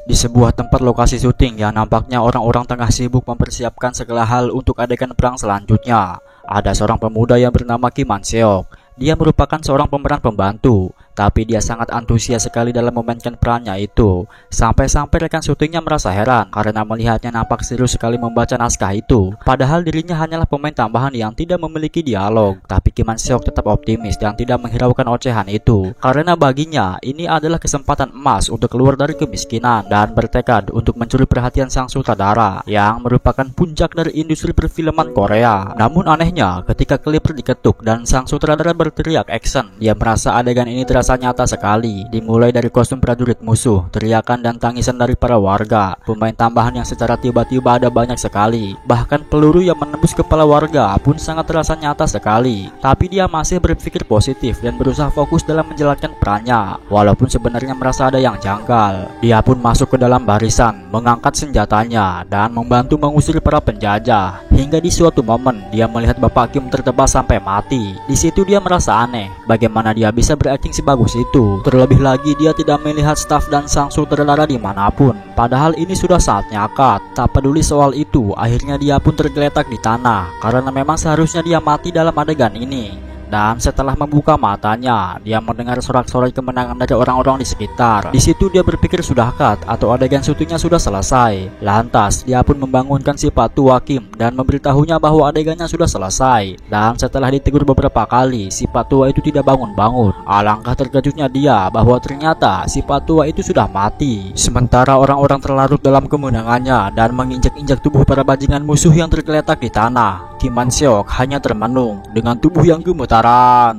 Di sebuah tempat lokasi syuting yang nampaknya orang-orang tengah sibuk mempersiapkan segala hal untuk adegan perang selanjutnya. Ada seorang pemuda yang bernama Kim Man Seok. Dia merupakan seorang pemeran pembantu, tapi dia sangat antusias sekali dalam memainkan perannya itu. Sampai-sampai rekan syutingnya merasa heran karena melihatnya nampak serius sekali membaca naskah itu. Padahal dirinya hanyalah pemain tambahan yang tidak memiliki dialog. Tapi Kim Man Seok tetap optimis dan tidak menghiraukan ocehan itu. Karena baginya, ini adalah kesempatan emas untuk keluar dari kemiskinan dan bertekad untuk mencuri perhatian sang sutradara yang merupakan puncak dari industri perfilman Korea. Namun anehnya, ketika klip diketuk dan sang sutradara berteriak action, dia merasa adegan ini terasa nyata sekali. Dimulai dari kostum prajurit musuh, teriakan dan tangisan dari para warga, pemain tambahan yang secara tiba-tiba ada banyak sekali. Bahkan peluru yang menembus kepala warga pun sangat terasa nyata sekali. Tapi dia masih berpikir positif dan berusaha fokus dalam menjalankan perannya, walaupun sebenarnya merasa ada yang janggal. Dia pun masuk ke dalam barisan, mengangkat senjatanya dan membantu mengusir para penjajah. Hingga di suatu momen dia melihat Bapak Kim tertebas sampai mati. Di situ dia merasa aneh, bagaimana dia bisa berakting sebagus itu. Terlebih lagi dia tidak melihat staf dan sang sutradara dimanapun. Padahal ini sudah saatnya akad. Tak peduli soal itu, akhirnya dia pun tergeletak di tanah karena memang seharusnya dia mati dalam adegan ini. Dan setelah membuka matanya, dia mendengar sorak-sorai kemenangan dari orang-orang di sekitar. Di situ dia berpikir sudah cut atau adegan syutingnya sudah selesai. Lantas dia pun membangunkan si Pak Tua Kim dan memberitahunya bahwa adegannya sudah selesai. Dan setelah ditegur beberapa kali, si Pak Tua itu tidak bangun-bangun. Alangkah terkejutnya dia bahwa ternyata si Pak Tua itu sudah mati. Sementara orang-orang terlarut dalam kemenangannya dan menginjak-injak tubuh para bajingan musuh yang tergeletak di tanah, Kim Man Seok hanya termenung dengan tubuh yang gemetar.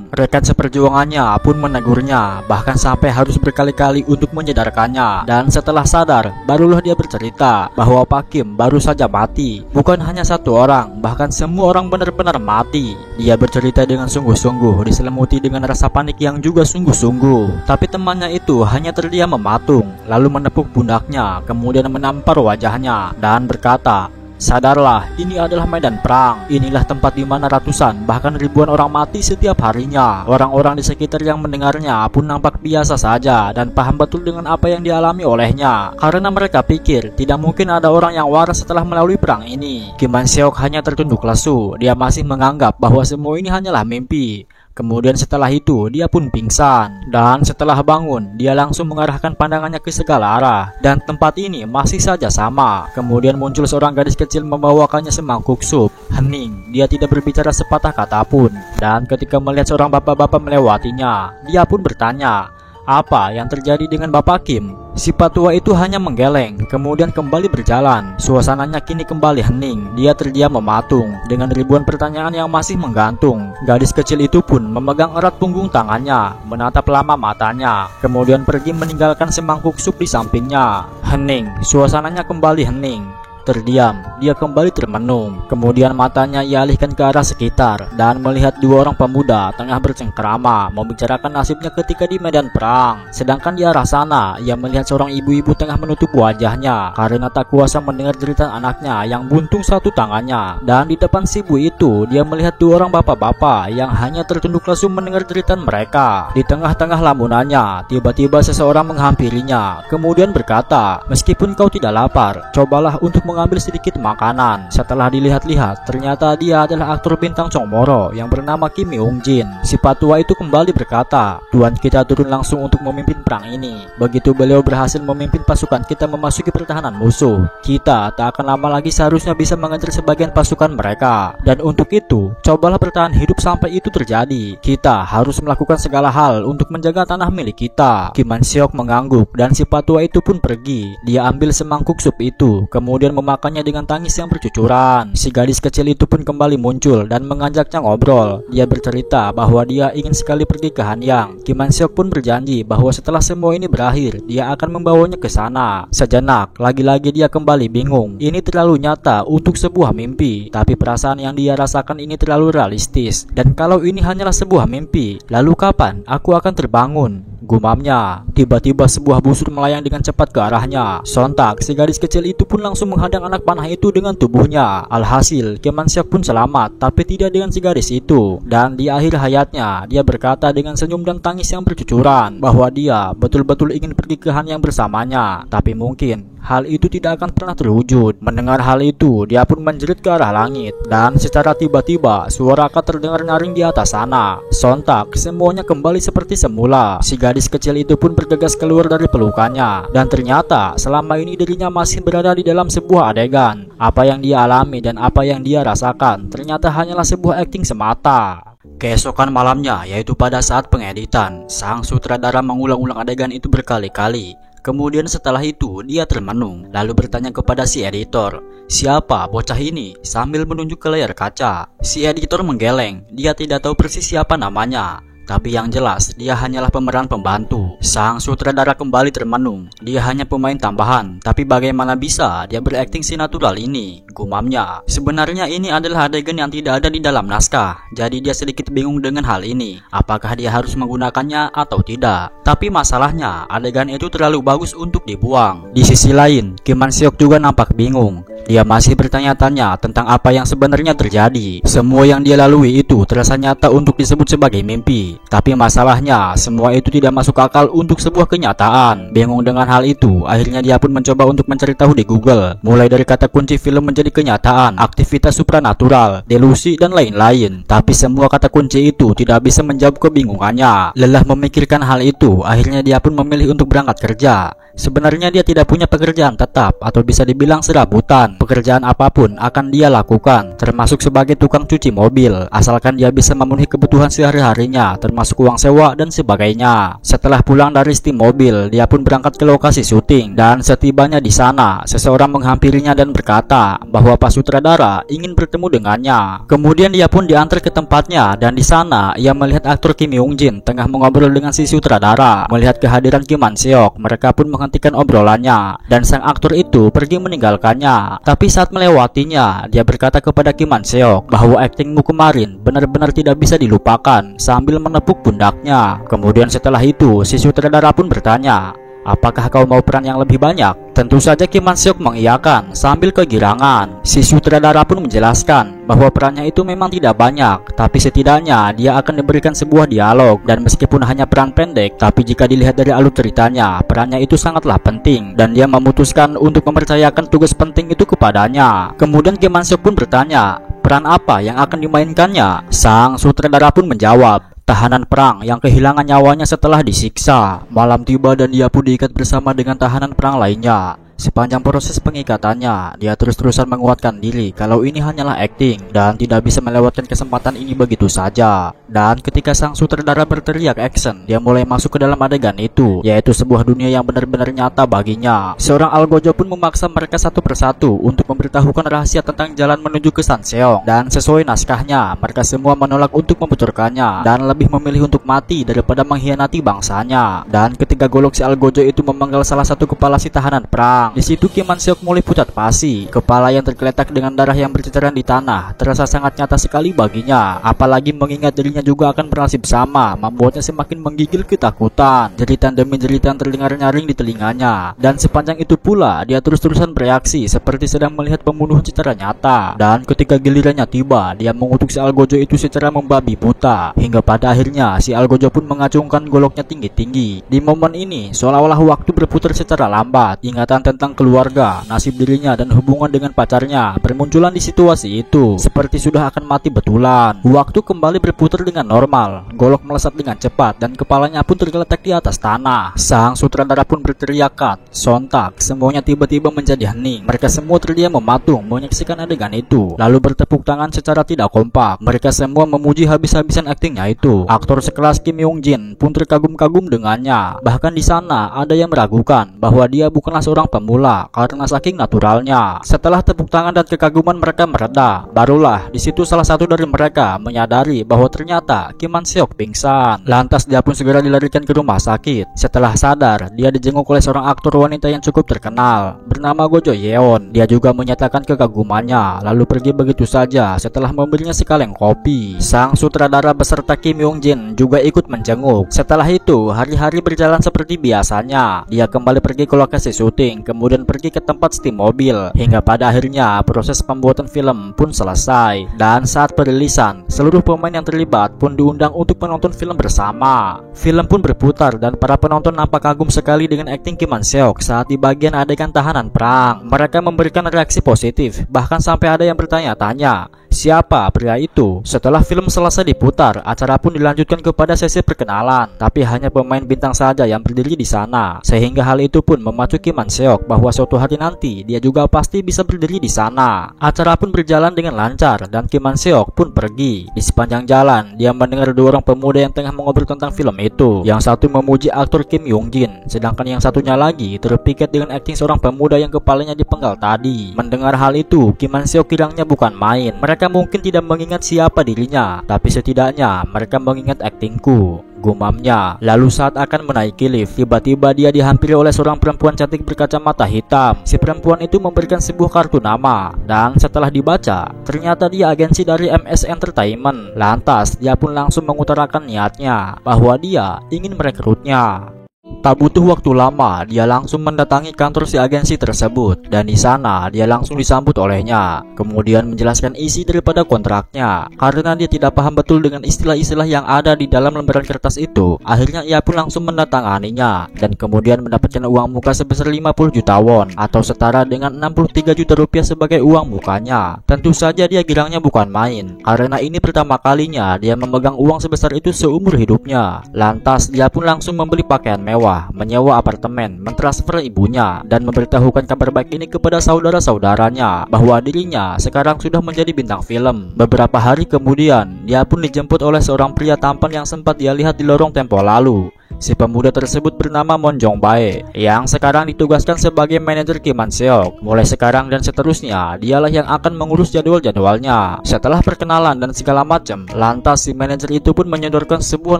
Rekan seperjuangannya pun menegurnya, bahkan sampai harus berkali-kali untuk menyadarkannya. Dan setelah sadar, barulah dia bercerita bahwa Pak Kim baru saja mati. Bukan hanya satu orang, bahkan semua orang benar-benar mati. Dia bercerita dengan sungguh-sungguh, diselimuti dengan rasa panik yang juga sungguh-sungguh. Tapi temannya itu hanya terdiam mematung, lalu menepuk pundaknya, kemudian menampar wajahnya dan berkata, "Sadarlah, ini adalah medan perang. Inilah tempat di mana ratusan, bahkan ribuan orang mati setiap harinya." Orang-orang di sekitar yang mendengarnya pun nampak biasa saja dan paham betul dengan apa yang dialami olehnya. Karena mereka pikir tidak mungkin ada orang yang waras setelah melalui perang ini. Kim Man Seok hanya tertunduk lesu. Dia masih menganggap bahwa semua ini hanyalah mimpi. Kemudian setelah itu dia pun pingsan. Dan setelah bangun dia langsung mengarahkan pandangannya ke segala arah. Dan tempat ini masih saja sama. Kemudian muncul seorang gadis kecil membawakannya semangkuk sup. Hening, dia tidak berbicara sepatah kata pun. Dan ketika melihat seorang bapak-bapak melewatinya, dia pun bertanya, "Apa yang terjadi dengan Bapak Kim?" Si Pak Tua itu hanya menggeleng, kemudian kembali berjalan. Suasananya kini kembali hening. Dia terdiam mematung dengan ribuan pertanyaan yang masih menggantung. Gadis kecil itu pun memegang erat punggung tangannya, menatap lama matanya, kemudian pergi meninggalkan semangkuk sup di sampingnya. Hening, suasananya kembali hening. Terdiam, dia kembali termenung. Kemudian matanya ia alihkan ke arah sekitar dan melihat dua orang pemuda tengah bercengkerama membicarakan nasibnya ketika di medan perang. Sedangkan di arah sana, ia melihat seorang ibu-ibu tengah menutup wajahnya karena tak kuasa mendengar jeritan anaknya yang buntung satu tangannya. Dan di depan si ibu itu, dia melihat dua orang bapak-bapak yang hanya tertunduk lesu mendengar jeritan mereka. Di tengah-tengah lamunannya, tiba-tiba seseorang menghampirinya, kemudian berkata, "Meskipun kau tidak lapar, cobalah untuk mengambil sedikit makanan." Setelah dilihat-lihat, ternyata dia adalah aktor bintang Chong Moro yang bernama Kim Myung Jin. Si Pak Tua itu kembali berkata, "Tuan kita turun langsung untuk memimpin perang ini. Begitu beliau berhasil memimpin pasukan kita memasuki pertahanan musuh, kita tak akan lama lagi seharusnya bisa mengejar sebagian pasukan mereka. Dan untuk itu, cobalah bertahan hidup sampai itu terjadi. Kita harus melakukan segala hal untuk menjaga tanah milik kita." Kim Man Seok mengangguk dan si Pak Tua itu pun pergi. Dia ambil semangkuk sup itu, kemudian memakannya dengan tangis yang bercucuran. Si gadis kecil itu pun kembali muncul dan mengajaknya ngobrol. Dia bercerita bahwa dia ingin sekali pergi ke Hanyang. Kim Man Seok pun berjanji bahwa setelah semua ini berakhir, dia akan membawanya ke sana. Sejenak, lagi-lagi dia kembali bingung. Ini terlalu nyata untuk sebuah mimpi, tapi perasaan yang dia rasakan ini terlalu realistis. Dan kalau ini hanyalah sebuah mimpi, lalu kapan aku akan terbangun? gumamnya. Tiba-tiba sebuah busur melayang dengan cepat ke arahnya. Sontak, si gadis kecil itu pun langsung menghadang anak panah itu dengan tubuhnya. Alhasil, Kim Man Seok pun selamat, tapi tidak dengan si gadis itu. Dan di akhir hayatnya, dia berkata dengan senyum dan tangis yang bercucuran bahwa dia betul-betul ingin pergi ke Han yang bersamanya. Tapi mungkin hal itu tidak akan pernah terwujud. Mendengar hal itu, dia pun menjerit ke arah langit. Dan secara tiba-tiba, suara Ka terdengar nyaring di atas sana. Sontak, semuanya kembali seperti semula. Si gadis kecil itu pun bergegas keluar dari pelukannya. Dan ternyata, selama ini dirinya masih berada di dalam sebuah adegan. Apa yang dia alami dan apa yang dia rasakan, ternyata hanyalah sebuah akting semata. Keesokan malamnya, yaitu pada saat pengeditan, sang sutradara mengulang-ulang adegan itu berkali-kali. Kemudian setelah itu, dia termenung, lalu bertanya kepada si editor, "Siapa bocah ini?" sambil menunjuk ke layar kaca. Si editor menggeleng, dia tidak tahu persis siapa namanya. Tapi yang jelas, dia hanyalah pemeran pembantu. Sang sutradara kembali termenung. Dia hanya pemain tambahan, tapi bagaimana bisa dia berakting sinatural ini? Gumamnya. Sebenarnya ini adalah adegan yang tidak ada di dalam naskah. Jadi dia sedikit bingung dengan hal ini. Apakah dia harus menggunakannya atau tidak? Tapi masalahnya, adegan itu terlalu bagus untuk dibuang. Di sisi lain, Kim Man Seok juga nampak bingung. Dia masih bertanya-tanya tentang apa yang sebenarnya terjadi. Semua yang dia lalui itu terasa nyata untuk disebut sebagai mimpi. Tapi masalahnya, semua itu tidak masuk akal untuk sebuah kenyataan. Bingung dengan hal itu, akhirnya dia pun mencoba untuk mencari tahu di Google. Mulai dari kata kunci film menjadi kenyataan, aktivitas supranatural, delusi, dan lain-lain. Tapi semua kata kunci itu tidak bisa menjawab kebingungannya. Lelah memikirkan hal itu, akhirnya dia pun memilih untuk berangkat kerja. Sebenarnya dia tidak punya pekerjaan tetap atau bisa dibilang serabutan. Pekerjaan apapun akan dia lakukan, termasuk sebagai tukang cuci mobil, asalkan dia bisa memenuhi kebutuhan sehari-harinya, termasuk uang sewa dan sebagainya. Setelah pulang dari steam mobil, dia pun berangkat ke lokasi syuting. Dan setibanya di sana, seseorang menghampirinya dan berkata bahwa Pak Sutradara ingin bertemu dengannya. Kemudian dia pun diantar ke tempatnya, dan di sana ia melihat aktor Kim Young Jin tengah mengobrol dengan si sutradara. Melihat kehadiran Kim Man Seok, mereka pun menghentikan obrolannya, dan sang aktor itu pergi meninggalkannya. Tapi saat melewatinya, dia berkata kepada Kim Man Seok bahwa aktingmu kemarin benar-benar tidak bisa dilupakan, sambil menepuk pundaknya. Kemudian setelah itu, si sutradara pun bertanya, "Apakah kau mau peran yang lebih banyak?" Tentu saja Kim Man Seok mengiyakan sambil kegirangan. Si sutradara pun menjelaskan bahwa perannya itu memang tidak banyak, tapi setidaknya dia akan diberikan sebuah dialog. Dan meskipun hanya peran pendek, tapi jika dilihat dari alur ceritanya, perannya itu sangatlah penting. Dan dia memutuskan untuk mempercayakan tugas penting itu kepadanya. Kemudian Kim Man Seok pun bertanya, "Peran apa yang akan dimainkannya?" Sang sutradara pun menjawab, "Tahanan perang yang kehilangan nyawanya setelah disiksa." Malam tiba dan dia pun diikat bersama dengan tahanan perang lainnya. Sepanjang proses pengikatannya, dia terus-terusan menguatkan diri kalau ini hanyalah akting dan tidak bisa melewatkan kesempatan ini begitu saja. Dan ketika sang sutradara berteriak action, dia mulai masuk ke dalam adegan itu, yaitu sebuah dunia yang benar-benar nyata baginya. Seorang algojo pun memaksa mereka satu persatu untuk memberitahukan rahasia tentang jalan menuju ke Sanseong. Dan sesuai naskahnya, mereka semua menolak untuk membocorkannya dan lebih memilih untuk mati daripada mengkhianati bangsanya. Dan ketika golok si algojo itu memenggal salah satu kepala si tahanan perang, di situ Kim Man Seok mulai pucat pasi. Kepala yang tergeletak dengan darah yang berceceran di tanah terasa sangat nyata sekali baginya. Apalagi mengingat dirinya juga akan bernasib sama, membuatnya semakin menggigil ketakutan. Jeritan demi jeritan terdengar nyaring di telinganya. Dan sepanjang itu pula, dia terus-terusan bereaksi seperti sedang melihat pembunuhan secara nyata. Dan ketika gilirannya tiba, dia mengutuk si algojo itu secara membabi buta. Hingga pada akhirnya, si algojo pun mengacungkan goloknya tinggi-tinggi. Di momen ini, seolah-olah waktu berputar secara lambat. Ingatan tentang keluarga, nasib dirinya, dan hubungan dengan pacarnya bermunculan di situasi itu, seperti sudah akan mati betulan. Waktu kembali berputar dengan normal. Golok melesat dengan cepat dan kepalanya pun tergeletak di atas tanah. Sang sutradara pun berteriak cut. Sontak, semuanya tiba-tiba menjadi hening. Mereka semua terdiam mematung menyaksikan adegan itu, lalu bertepuk tangan secara tidak kompak. Mereka semua memuji habis-habisan aktingnya itu. Aktor sekelas Kim Young Jin pun terkagum-kagum dengannya. Bahkan di sana ada yang meragukan bahwa dia bukanlah seorang pemula karena saking naturalnya. Setelah tepuk tangan dan kekaguman mereka mereda, barulah di situ salah satu dari mereka menyadari bahwa ternyata ternyata Kim Man Seok pingsan. Lantas dia pun segera dilarikan ke rumah sakit. Setelah sadar, dia dijenguk oleh seorang aktor wanita yang cukup terkenal bernama Go Jo Yeon. Dia juga menyatakan kekagumannya, lalu pergi begitu saja setelah memberinya sekaleng kopi. Sang sutradara beserta Kim Young Jin juga ikut menjenguk. Setelah itu, hari-hari berjalan seperti biasanya. Dia kembali pergi ke lokasi syuting, kemudian pergi ke tempat steam mobil, hingga pada akhirnya proses pembuatan film pun selesai. Dan saat perilisan, seluruh pemain yang terlibat pun diundang untuk menonton film bersama. Film pun berputar dan para penonton nampak kagum sekali dengan akting Kim Man Seok saat di bagian adegan tahanan perang. Mereka memberikan reaksi positif, bahkan sampai ada yang bertanya-tanya, siapa pria itu? Setelah film selesai diputar, acara pun dilanjutkan kepada sesi perkenalan, tapi hanya pemain bintang saja yang berdiri di sana. Sehingga hal itu pun memacu Kim Man Seok bahwa suatu hari nanti dia juga pasti bisa berdiri di sana. Acara pun berjalan dengan lancar dan Kim Man Seok pun pergi. Di sepanjang jalan, dia mendengar dua orang pemuda yang tengah mengobrol tentang film itu. Yang satu memuji aktor Kim Young Jin, sedangkan yang satunya lagi terpikat dengan akting seorang pemuda yang kepalanya dipenggal tadi. Mendengar hal itu, Kim Man Seok kiranya bukan main. Mereka mungkin tidak mengingat siapa dirinya, tapi setidaknya mereka mengingat aktingku, gumamnya. Lalu saat akan menaiki lift, tiba-tiba dia dihampiri oleh seorang perempuan cantik berkacamata hitam. Si perempuan itu memberikan sebuah kartu nama, dan setelah dibaca, ternyata dia agensi dari MS Entertainment. Lantas dia pun langsung mengutarakan niatnya bahwa dia ingin merekrutnya. Tak butuh waktu lama, dia langsung mendatangi kantor si agensi tersebut, dan di sana dia langsung disambut olehnya. Kemudian menjelaskan isi daripada kontraknya. Karena dia tidak paham betul dengan istilah-istilah yang ada di dalam lembaran kertas itu, akhirnya ia pun langsung mendatanganinya dan kemudian mendapatkan uang muka sebesar 50 juta won atau setara dengan 63 juta rupiah sebagai uang mukanya. Tentu saja dia girangnya bukan main, karena ini pertama kalinya dia memegang uang sebesar itu seumur hidupnya. Lantas dia pun langsung membeli pakaian mewah, menyewa apartemen, mentransfer ibunya, dan memberitahukan kabar baik ini kepada saudara-saudaranya bahwa dirinya sekarang sudah menjadi bintang film. Beberapa hari kemudian, dia pun dijemput oleh seorang pria tampan yang sempat dia lihat di lorong tempo lalu. Si pemuda tersebut bernama Moon Jong Bae, yang sekarang ditugaskan sebagai manajer Kim Man Seok. Mulai sekarang dan seterusnya, dialah yang akan mengurus jadwal-jadwalnya. Setelah perkenalan dan segala macam, lantas si manajer itu pun menyodorkan sebuah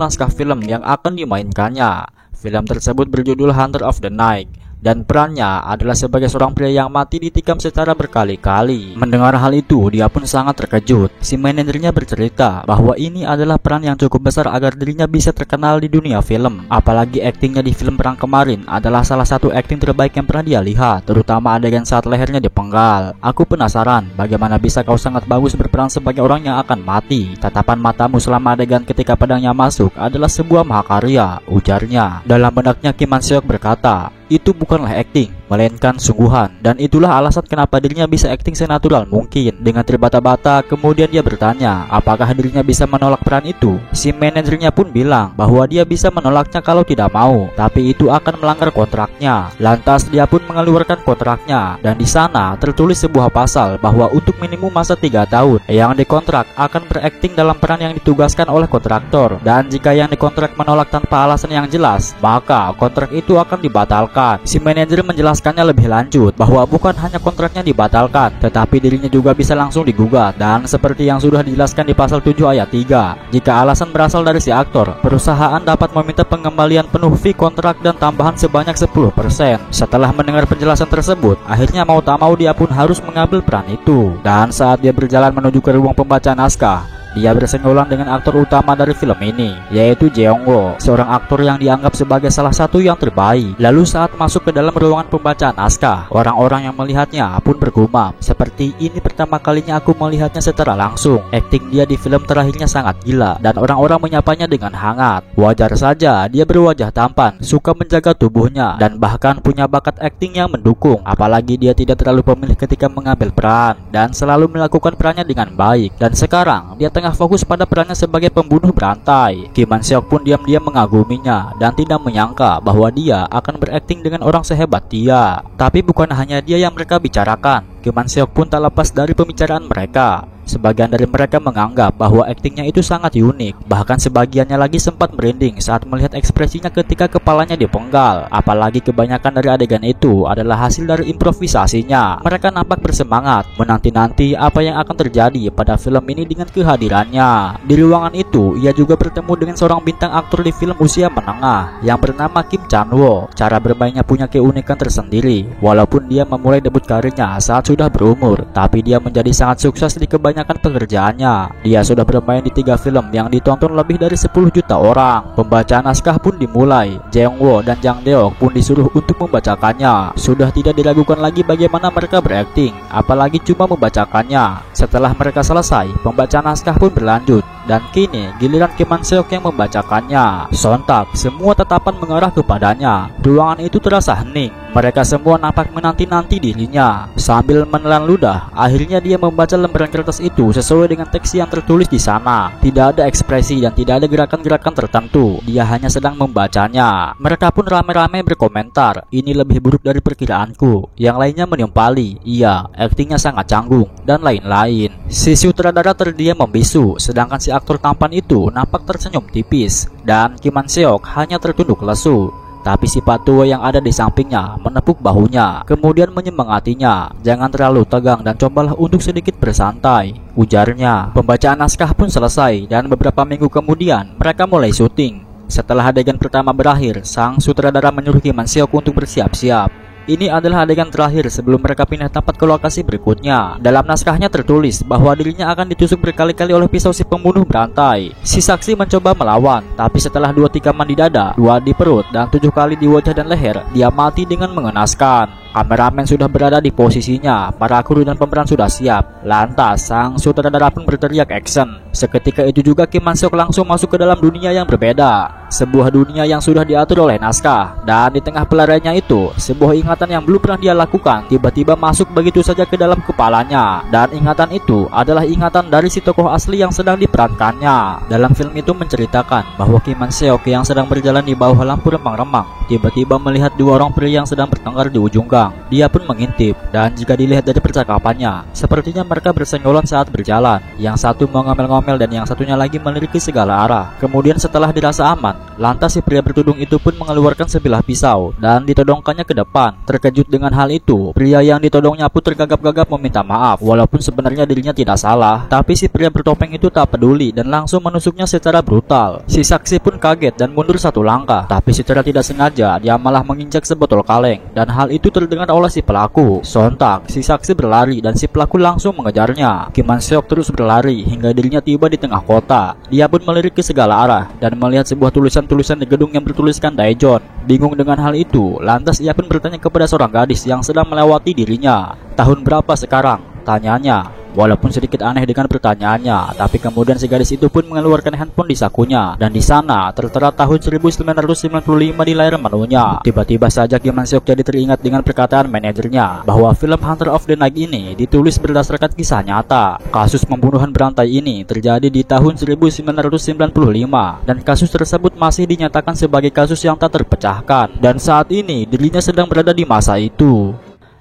naskah film yang akan dimainkannya. Film tersebut berjudul Hunter of the Night, dan perannya adalah sebagai seorang pria yang mati ditikam secara berkali-kali. Mendengar hal itu, dia pun sangat terkejut. Si manajernya bercerita bahwa ini adalah peran yang cukup besar agar dirinya bisa terkenal di dunia film. Apalagi aktingnya di film perang kemarin adalah salah satu akting terbaik yang pernah dia lihat, terutama adegan saat lehernya dipenggal. Aku penasaran, bagaimana bisa kau sangat bagus berperan sebagai orang yang akan mati? Tatapan matamu selama adegan ketika pedangnya masuk adalah sebuah mahakarya, ujarnya. Dalam benaknya Kim Man Seok berkata, itu bukanlah akting, melainkan sungguhan. Dan itulah alasan kenapa dirinya bisa akting senatural mungkin. Dengan terbata-bata, kemudian dia bertanya, apakah dirinya bisa menolak peran itu? Si manajernya pun bilang bahwa dia bisa menolaknya kalau tidak mau, tapi itu akan melanggar kontraknya. Lantas dia pun mengeluarkan kontraknya, dan di sana tertulis sebuah pasal bahwa untuk minimum masa 3 tahun yang dikontrak akan berakting dalam peran yang ditugaskan oleh kontraktor. Dan jika yang dikontrak menolak tanpa alasan yang jelas, maka kontrak itu akan dibatalkan. Si manajer menjelaskannya lebih lanjut bahwa bukan hanya kontraknya dibatalkan, tetapi dirinya juga bisa langsung digugat. Dan seperti yang sudah dijelaskan di pasal 7 ayat 3, jika alasan berasal dari si aktor, perusahaan dapat meminta pengembalian penuh fee kontrak dan tambahan sebanyak 10%. Setelah mendengar penjelasan tersebut, akhirnya mau tak mau dia pun harus mengambil peran itu. Dan saat dia berjalan menuju ke ruang pembaca naskah, dia bersenggolan dengan aktor utama dari film ini, yaitu Jeong Woo, seorang aktor yang dianggap sebagai salah satu yang terbaik. Lalu saat masuk ke dalam ruangan pembacaan naskah, orang-orang yang melihatnya pun bergumam, seperti ini pertama kalinya aku melihatnya secara langsung. Akting dia di film terakhirnya sangat gila, dan orang-orang menyapanya dengan hangat. Wajar saja dia berwajah tampan, suka menjaga tubuhnya, dan bahkan punya bakat akting yang mendukung. Apalagi dia tidak terlalu pemilih ketika mengambil peran, dan selalu melakukan perannya dengan baik. Dan sekarang dia tengah fokus pada perannya sebagai pembunuh berantai. Kim Man Seok pun diam-diam mengaguminya dan tidak menyangka bahwa dia akan berakting dengan orang sehebat dia. Tapi bukan hanya dia yang mereka bicarakan. Kim Man Seok pun tak lepas dari pembicaraan mereka. Sebagian dari mereka menganggap bahwa aktingnya itu sangat unik. Bahkan sebagiannya lagi sempat merinding saat melihat ekspresinya ketika kepalanya dipenggal. Apalagi kebanyakan dari adegan itu adalah hasil dari improvisasinya. Mereka nampak bersemangat menanti-nanti apa yang akan terjadi pada film ini dengan kehadirannya. Di ruangan itu, ia juga bertemu dengan seorang bintang aktor di film usia menengah yang bernama Kim Chan Wo. Cara bermainnya punya keunikan tersendiri. Walaupun dia memulai debut karirnya saat sudah berumur, tapi dia menjadi sangat sukses di kebanyakan pekerjaannya. Dia sudah bermain di 3 film yang ditonton lebih dari 10 juta orang. Pembacaan naskah pun dimulai. Jeong Wo dan Jang Deok pun disuruh untuk membacakannya. Sudah tidak diragukan lagi bagaimana mereka berakting, apalagi cuma membacakannya. Setelah mereka selesai, pembacaan naskah pun berlanjut, dan kini giliran Kim Man Seok yang membacakannya. Sontak, semua tatapan mengarah kepadanya. Ruangan itu terasa hening. Mereka semua nampak menanti-nanti dirinya. Sambil menelan ludah, akhirnya dia membaca lembaran kertas itu sesuai dengan teks yang tertulis di sana. Tidak ada ekspresi dan tidak ada gerakan-gerakan tertentu. Dia hanya sedang membacanya. Mereka pun ramai-ramai berkomentar, "Ini lebih buruk dari perkiraanku." Yang lainnya menimpali, "Iya, aktingnya sangat canggung," dan lain-lain. Si sutradara terdiam membisu, sedangkan si aktor tampan itu nampak tersenyum tipis, dan Kim Man Seok hanya tertunduk lesu. Tapi si Pak tua yang ada di sampingnya menepuk bahunya, kemudian menyemangatinya. "Jangan terlalu tegang dan cobalah untuk sedikit bersantai," ujarnya. Pembacaan naskah pun selesai, dan beberapa minggu kemudian mereka mulai syuting. Setelah adegan pertama berakhir, sang sutradara menyuruh Kim Man Seok untuk bersiap-siap. Ini adalah adegan terakhir sebelum mereka pindah tempat ke lokasi berikutnya. Dalam naskahnya tertulis bahwa dirinya akan ditusuk berkali-kali oleh pisau si pembunuh berantai. Si saksi mencoba melawan, tapi setelah 2 tikaman di dada, 2 di perut, dan 7 kali di wajah dan leher, dia mati dengan mengenaskan. Kameramen sudah berada di posisinya, para kru dan pemeran sudah siap. Lantas, sang sutradara pun berteriak action. Seketika itu juga Kim Man Seok langsung masuk ke dalam dunia yang berbeda. Sebuah dunia yang sudah diatur oleh naskah. Dan di tengah pelariannya itu, sebuah ingatan yang belum pernah dia lakukan tiba-tiba masuk begitu saja ke dalam kepalanya. Dan ingatan itu adalah ingatan dari si tokoh asli yang sedang diperankannya. Dalam film itu menceritakan bahwa Kim Man Seok yang sedang berjalan di bawah lampu remang-remang tiba-tiba melihat 2 orang pria yang sedang bertengkar di ujung gang. Dia pun mengintip, dan jika dilihat dari percakapannya, sepertinya mereka bersenggolan saat berjalan. Yang satu mengomel-ngomel dan yang satunya lagi melirik ke segala arah. Kemudian setelah dirasa aman, lantas si pria bertudung itu pun mengeluarkan sebilah pisau dan ditodongkannya ke depan. Terkejut dengan hal itu, pria yang ditodongnya pun tergagap-gagap meminta maaf. Walaupun sebenarnya dirinya tidak salah, tapi si pria bertopeng itu tak peduli dan langsung menusuknya secara brutal. Si saksi pun kaget dan mundur 1 langkah, tapi secara tidak sengaja dia malah menginjak sebotol kaleng, dan hal itu terdengar oleh si pelaku. Sontak, si saksi berlari dan si pelaku langsung mengejarnya. Kim Man Seok terus berlari hingga dirinya tiba di tengah kota. Dia pun melirik ke segala arah dan melihat sebuah tulisan-tulisan di gedung yang bertuliskan Daejeon. Bingung dengan hal itu, lantas ia pun bertanya kepada seorang gadis yang sedang melewati dirinya. "Tahun berapa sekarang?" tanyanya. Walaupun sedikit aneh dengan pertanyaannya, tapi kemudian si gadis itu pun mengeluarkan handphone di sakunya, dan di sana tertera tahun 1995 di layar menunya. Tiba-tiba saja Kim Man Seok jadi teringat dengan perkataan manajernya bahwa film Hunter of the Night ini ditulis berdasarkan kisah nyata. Kasus pembunuhan berantai ini terjadi di tahun 1995, dan kasus tersebut masih dinyatakan sebagai kasus yang tak terpecahkan, dan saat ini dirinya sedang berada di masa itu.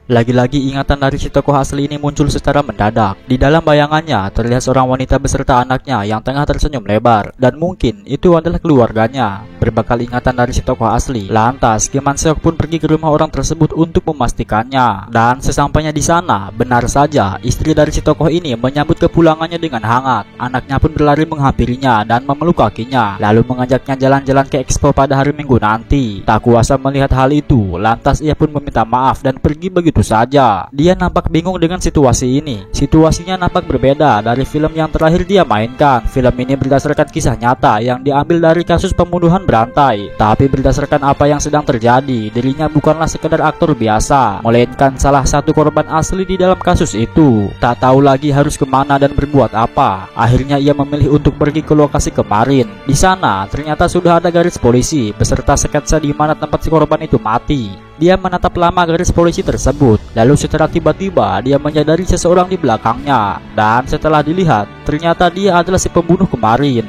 Lagi-lagi ingatan dari si tokoh asli ini muncul secara mendadak. Di dalam bayangannya terlihat seorang wanita beserta anaknya yang tengah tersenyum lebar, dan mungkin itu adalah keluarganya. Berbekal ingatan dari si tokoh asli, lantas Kim Man Seok pun pergi ke rumah orang tersebut untuk memastikannya. Dan sesampainya di sana, benar saja istri dari si tokoh ini menyambut kepulangannya dengan hangat. Anaknya pun berlari menghampirinya dan memeluk kakinya, lalu mengajaknya jalan-jalan ke Expo pada hari Minggu nanti. Tak kuasa melihat hal itu, lantas ia pun meminta maaf dan pergi begitu saja. Dia nampak bingung dengan situasi ini. Situasinya nampak berbeda dari film yang terakhir dia mainkan. Film ini berdasarkan kisah nyata yang diambil dari kasus pembunuhan berantai. Tapi berdasarkan apa yang sedang terjadi, dirinya bukanlah sekedar aktor biasa, melainkan salah satu korban asli di dalam kasus itu. Tak tahu lagi harus kemana dan berbuat apa. Akhirnya ia memilih untuk pergi ke lokasi kemarin. Di sana ternyata sudah ada garis polisi beserta sketsa di mana tempat si korban itu mati. Dia menatap lama garis polisi tersebut, lalu secara tiba-tiba dia menyadari seseorang di belakangnya. Dan setelah dilihat, ternyata dia adalah si pembunuh kemarin.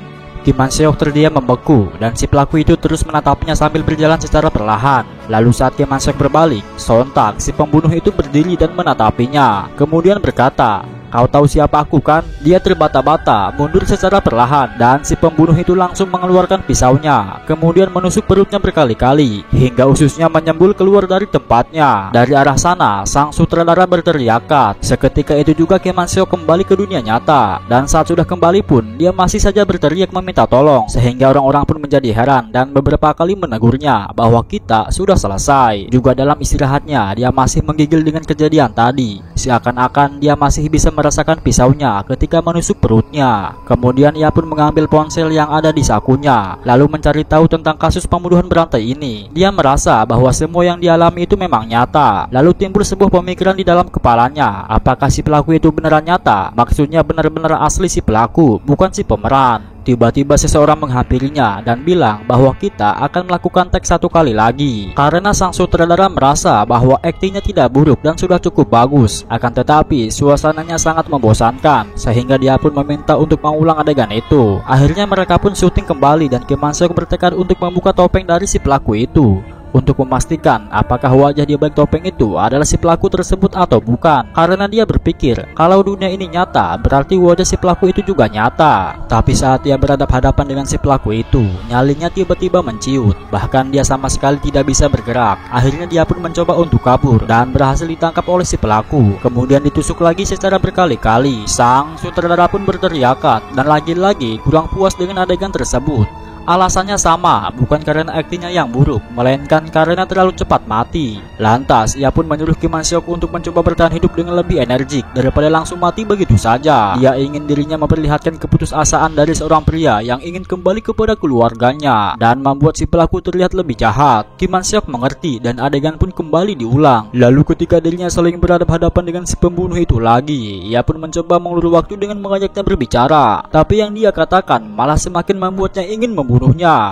Kim Man Seok terdiam membeku dan si pelaku itu terus menatapnya sambil berjalan secara perlahan. Lalu saat Kim Man Seok berbalik, sontak si pembunuh itu berdiri dan menatapinya. Kemudian berkata, "Kau tahu siapa aku kan?" Dia terbata-bata, mundur secara perlahan, dan si pembunuh itu langsung mengeluarkan pisaunya. Kemudian menusuk perutnya berkali-kali, hingga ususnya menyembul keluar dari tempatnya. Dari arah sana, sang sutradara berteriakan. Seketika itu juga Kim Man Seok kembali ke dunia nyata, dan saat sudah kembali pun, dia masih saja berteriak meminta tolong, sehingga orang-orang pun menjadi heran dan beberapa kali menegurnya bahwa kita sudah selesai. Juga dalam istirahatnya, dia masih menggigil dengan kejadian tadi, seakan-akan dia masih bisa merasakan pisaunya ketika menusuk perutnya. Kemudian ia pun mengambil ponsel yang ada di sakunya, lalu mencari tahu tentang kasus pembunuhan berantai ini. Dia merasa bahwa semua yang dialami itu memang nyata. Lalu timbul sebuah pemikiran di dalam kepalanya, apakah si pelaku itu beneran nyata? Maksudnya benar-benar asli si pelaku, bukan si pemeran. Tiba-tiba seseorang menghampirinya dan bilang bahwa kita akan melakukan teks satu kali lagi, karena sang sutradara merasa bahwa aktingnya tidak buruk dan sudah cukup bagus. Akan tetapi suasananya sangat membosankan, sehingga dia pun meminta untuk mengulang adegan itu. Akhirnya mereka pun syuting kembali dan Kim Man Seok bertekad untuk membuka topeng dari si pelaku itu, untuk memastikan apakah wajah di balik topeng itu adalah si pelaku tersebut atau bukan. Karena dia berpikir kalau dunia ini nyata, berarti wajah si pelaku itu juga nyata. Tapi saat dia berhadapan dengan si pelaku itu, nyalinya tiba-tiba menciut. Bahkan dia sama sekali tidak bisa bergerak. Akhirnya dia pun mencoba untuk kabur dan berhasil ditangkap oleh si pelaku. Kemudian ditusuk lagi secara berkali-kali. Sang sutradara pun berteriakan dan lagi-lagi kurang puas dengan adegan tersebut. Alasannya sama, bukan karena aktingnya yang buruk, melainkan karena terlalu cepat mati. Lantas, ia pun menyuruh Kim Man Seok untuk mencoba bertahan hidup dengan lebih energik daripada langsung mati begitu saja. Dia ingin dirinya memperlihatkan keputusasaan dari seorang pria yang ingin kembali kepada keluarganya dan membuat si pelaku terlihat lebih jahat. Kim Man Seok mengerti dan adegan pun kembali diulang. Lalu ketika dirinya saling berhadapan dengan si pembunuh itu lagi, ia pun mencoba mengulur waktu dengan mengajaknya berbicara. Tapi yang dia katakan malah semakin membuatnya ingin membunuhnya.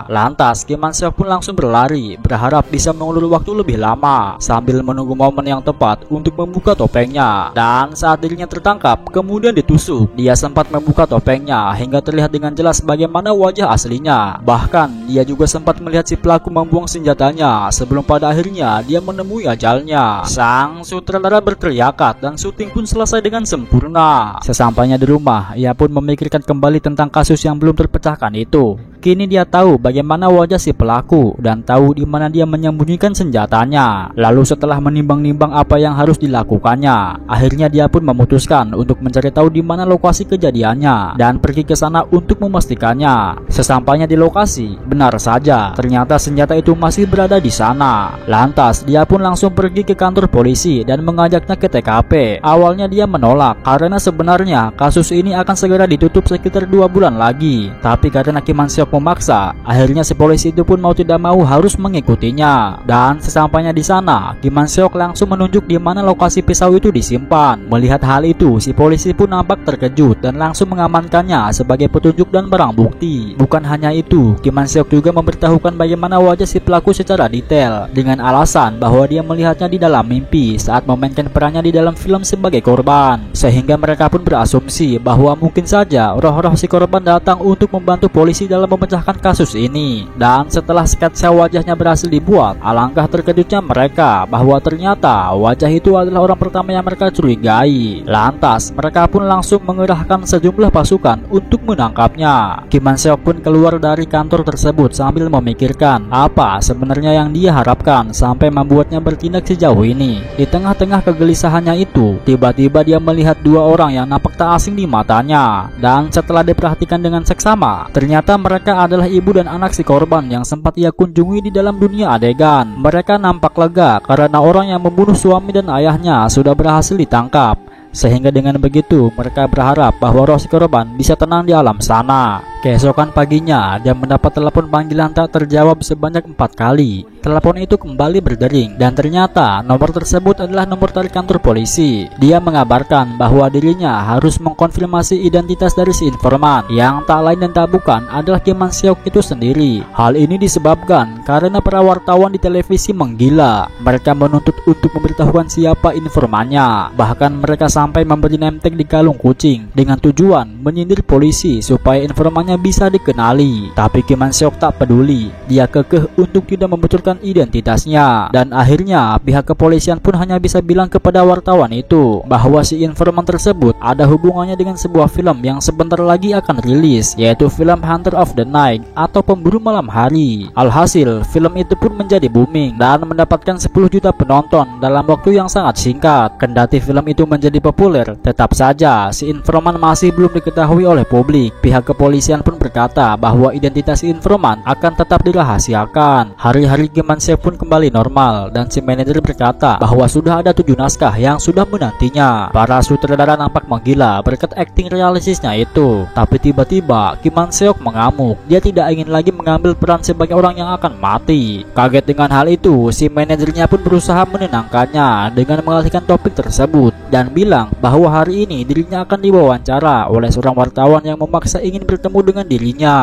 Lantas Kim Man Seok pun langsung berlari, berharap bisa mengulur waktu lebih lama sambil menunggu momen yang tepat untuk membuka topengnya. Dan saat dirinya tertangkap kemudian ditusuk, dia sempat membuka topengnya hingga terlihat dengan jelas bagaimana wajah aslinya. Bahkan dia juga sempat melihat si pelaku membuang senjatanya sebelum pada akhirnya dia menemui ajalnya. Sang sutradara berteriakan dan syuting pun selesai dengan sempurna. Sesampainya di rumah, ia pun memikirkan kembali tentang kasus yang belum terpecahkan itu. Kini dia tahu bagaimana wajah si pelaku dan tahu di mana dia menyembunyikan senjatanya. Lalu setelah menimbang-nimbang apa yang harus dilakukannya, akhirnya dia pun memutuskan untuk mencari tahu di mana lokasi kejadiannya dan pergi ke sana untuk memastikannya. Sesampainya di lokasi, benar saja ternyata senjata itu masih berada di sana. Lantas dia pun langsung pergi ke kantor polisi dan mengajaknya ke TKP. Awalnya dia menolak karena sebenarnya kasus ini akan segera ditutup sekitar 2 bulan lagi. Tapi karena Kim Man Seok memaksa, akhirnya si polisi itu pun mau tidak mau harus mengikutinya. Dan sesampainya di sana, Kim Man Seok langsung menunjuk di mana lokasi pisau itu disimpan. Melihat hal itu, si polisi pun nampak terkejut dan langsung mengamankannya sebagai petunjuk dan barang bukti. Bukan hanya itu, Kim Man Seok juga memberitahukan bagaimana wajah si pelaku secara detail dengan alasan bahwa dia melihatnya di dalam mimpi saat memainkan perannya di dalam film sebagai korban. Sehingga mereka pun berasumsi bahwa mungkin saja roh-roh si korban datang untuk membantu polisi dalam memecahkan kasus ini. Dan setelah sketsa wajahnya berhasil dibuat, alangkah terkejutnya mereka bahwa ternyata wajah itu adalah orang pertama yang mereka curigai. Lantas mereka pun langsung mengerahkan sejumlah pasukan untuk menangkapnya. Kim Man Seok pun keluar dari kantor tersebut sambil memikirkan apa sebenarnya yang dia harapkan sampai membuatnya bertindak sejauh ini. Di tengah-tengah kegelisahannya itu, tiba-tiba dia melihat 2 orang yang nampak tak asing di matanya. Dan setelah diperhatikan dengan seksama, ternyata mereka adalah ibu dan anak si korban yang sempat ia kunjungi di dalam dunia adegan. Mereka nampak lega karena orang yang membunuh suami dan ayahnya sudah berhasil ditangkap. Sehingga dengan begitu mereka berharap bahwa roh si korban bisa tenang di alam sana. Keesokan paginya dia mendapat telepon panggilan tak terjawab sebanyak 4 kali. telepon itu kembali berdering dan ternyata nomor tersebut adalah nomor dari kantor polisi. Dia mengabarkan bahwa dirinya harus mengkonfirmasi identitas dari si informan yang tak lain dan tak bukan adalah Kim Man Seok itu sendiri. Hal ini disebabkan karena para wartawan di televisi menggila. Mereka menuntut untuk memberitahukan siapa informannya. Bahkan mereka sampai memberi name tag di kalung kucing dengan tujuan menyindir polisi supaya informannya bisa dikenali. Tapi Kim Man Seok tak peduli. Dia kekeh untuk tidak membocorkan identitasnya dan akhirnya pihak kepolisian pun hanya bisa bilang kepada wartawan itu bahwa si informan tersebut ada hubungannya dengan sebuah film yang sebentar lagi akan rilis, yaitu film Hunter of the Night atau Pemburu Malam Hari. Alhasil film itu pun menjadi booming dan mendapatkan 10 juta penonton dalam waktu yang sangat singkat. Kendati film itu menjadi populer, tetap saja si informan masih belum diketahui oleh publik. Pihak kepolisian pun berkata bahwa identitas si informan akan tetap dirahasiakan. Hari-hari Kim Man Seok pun kembali normal dan si manajer berkata bahwa sudah ada 7 naskah yang sudah menantinya. Para sutradara nampak menggila berkat akting realistisnya itu. Tapi tiba-tiba Kim Man Seok mengamuk. Dia tidak ingin lagi mengambil peran sebagai orang yang akan mati. Kaget dengan hal itu, si manajernya pun berusaha menenangkannya dengan mengalihkan topik tersebut dan bilang bahwa hari ini dirinya akan diwawancara oleh seorang wartawan yang memaksa ingin bertemu dengan dirinya.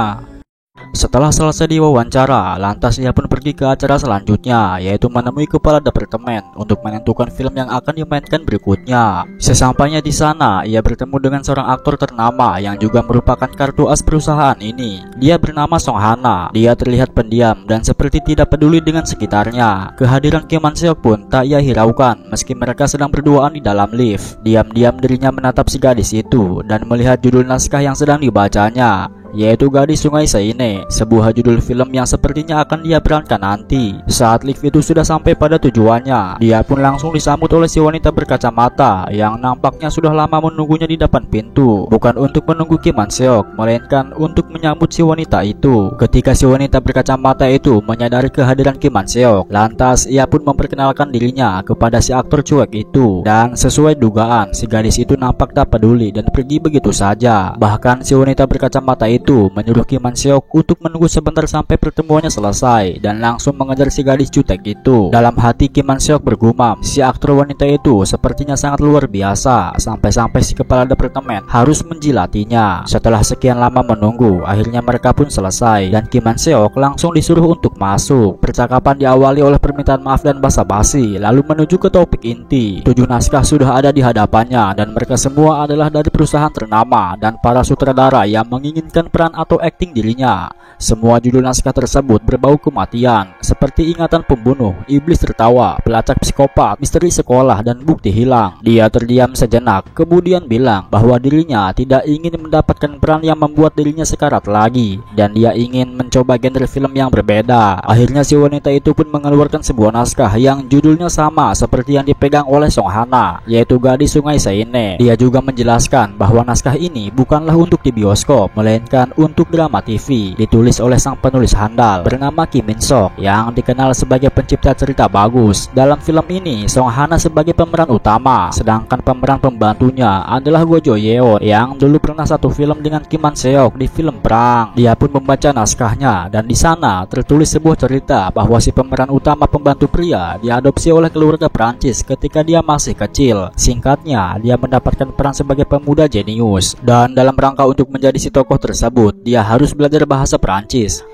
Setelah selesai diwawancara, lantas ia pun pergi ke acara selanjutnya, yaitu menemui kepala departemen untuk menentukan film yang akan dimainkan berikutnya. Sesampainya di sana, ia bertemu dengan seorang aktor ternama yang juga merupakan kartu as perusahaan ini. Dia bernama Song Hana. Dia terlihat pendiam dan seperti tidak peduli dengan sekitarnya. Kehadiran Kim Man Seok pun tak ia hiraukan meski mereka sedang berduaan di dalam lift. Diam-diam dirinya menatap si gadis itu dan melihat judul naskah yang sedang dibacanya, yaitu Gadis Sungai Seine, sebuah judul film yang sepertinya akan dia perankan nanti. Saat lift itu sudah sampai pada tujuannya, dia pun langsung disambut oleh si wanita berkacamata yang nampaknya sudah lama menunggunya di depan pintu. Bukan untuk menunggu Kim Man Seok, melainkan untuk menyambut si wanita itu. Ketika si wanita berkacamata itu menyadari kehadiran Kim Man Seok, lantas ia pun memperkenalkan dirinya kepada si aktor cuek itu. Dan sesuai dugaan, si gadis itu nampak tak peduli dan pergi begitu saja. Bahkan si wanita berkacamata itu menyuruh Kim Man Seok untuk menunggu sebentar sampai pertemuannya selesai dan langsung mengejar si gadis jutek itu. Dalam hati Kim Man Seok bergumam, si aktor wanita itu sepertinya sangat luar biasa, sampai-sampai si kepala departemen harus menjilatinya. Setelah sekian lama menunggu, akhirnya mereka pun selesai dan Kim Man Seok langsung disuruh untuk masuk. Percakapan diawali oleh permintaan maaf dan basa-basi, lalu menuju ke topik inti. 7 naskah sudah ada di hadapannya dan mereka semua adalah dari perusahaan ternama dan para sutradara yang menginginkan peran atau akting dirinya. Semua judul naskah tersebut berbau kematian, seperti Ingatan Pembunuh, Iblis Tertawa, Pelacak Psikopat, Misteri Sekolah, dan Bukti Hilang. Dia terdiam sejenak, kemudian bilang bahwa dirinya tidak ingin mendapatkan peran yang membuat dirinya sekarat lagi, dan dia ingin mencoba genre film yang berbeda. Akhirnya si wanita itu pun mengeluarkan sebuah naskah yang judulnya sama seperti yang dipegang oleh Song Hana, yaitu Gadis Sungai Seine. Dia juga menjelaskan bahwa naskah ini bukanlah untuk di bioskop, melainkan untuk drama TV, ditulis oleh sang penulis handal bernama Kim Min Sok yang dikenal sebagai pencipta cerita bagus. Dalam film ini, Song Hana sebagai pemeran utama, sedangkan pemeran pembantunya adalah Go Jo Yeon yang dulu pernah satu film dengan Kim Man Seok di film perang. Dia pun membaca naskahnya dan di sana tertulis sebuah cerita bahwa si pemeran utama pembantu pria diadopsi oleh keluarga Prancis ketika dia masih kecil. Singkatnya, dia mendapatkan peran sebagai pemuda jenius dan dalam rangka untuk menjadi si tokoh tersebut, dia harus belajar bahasa Perancis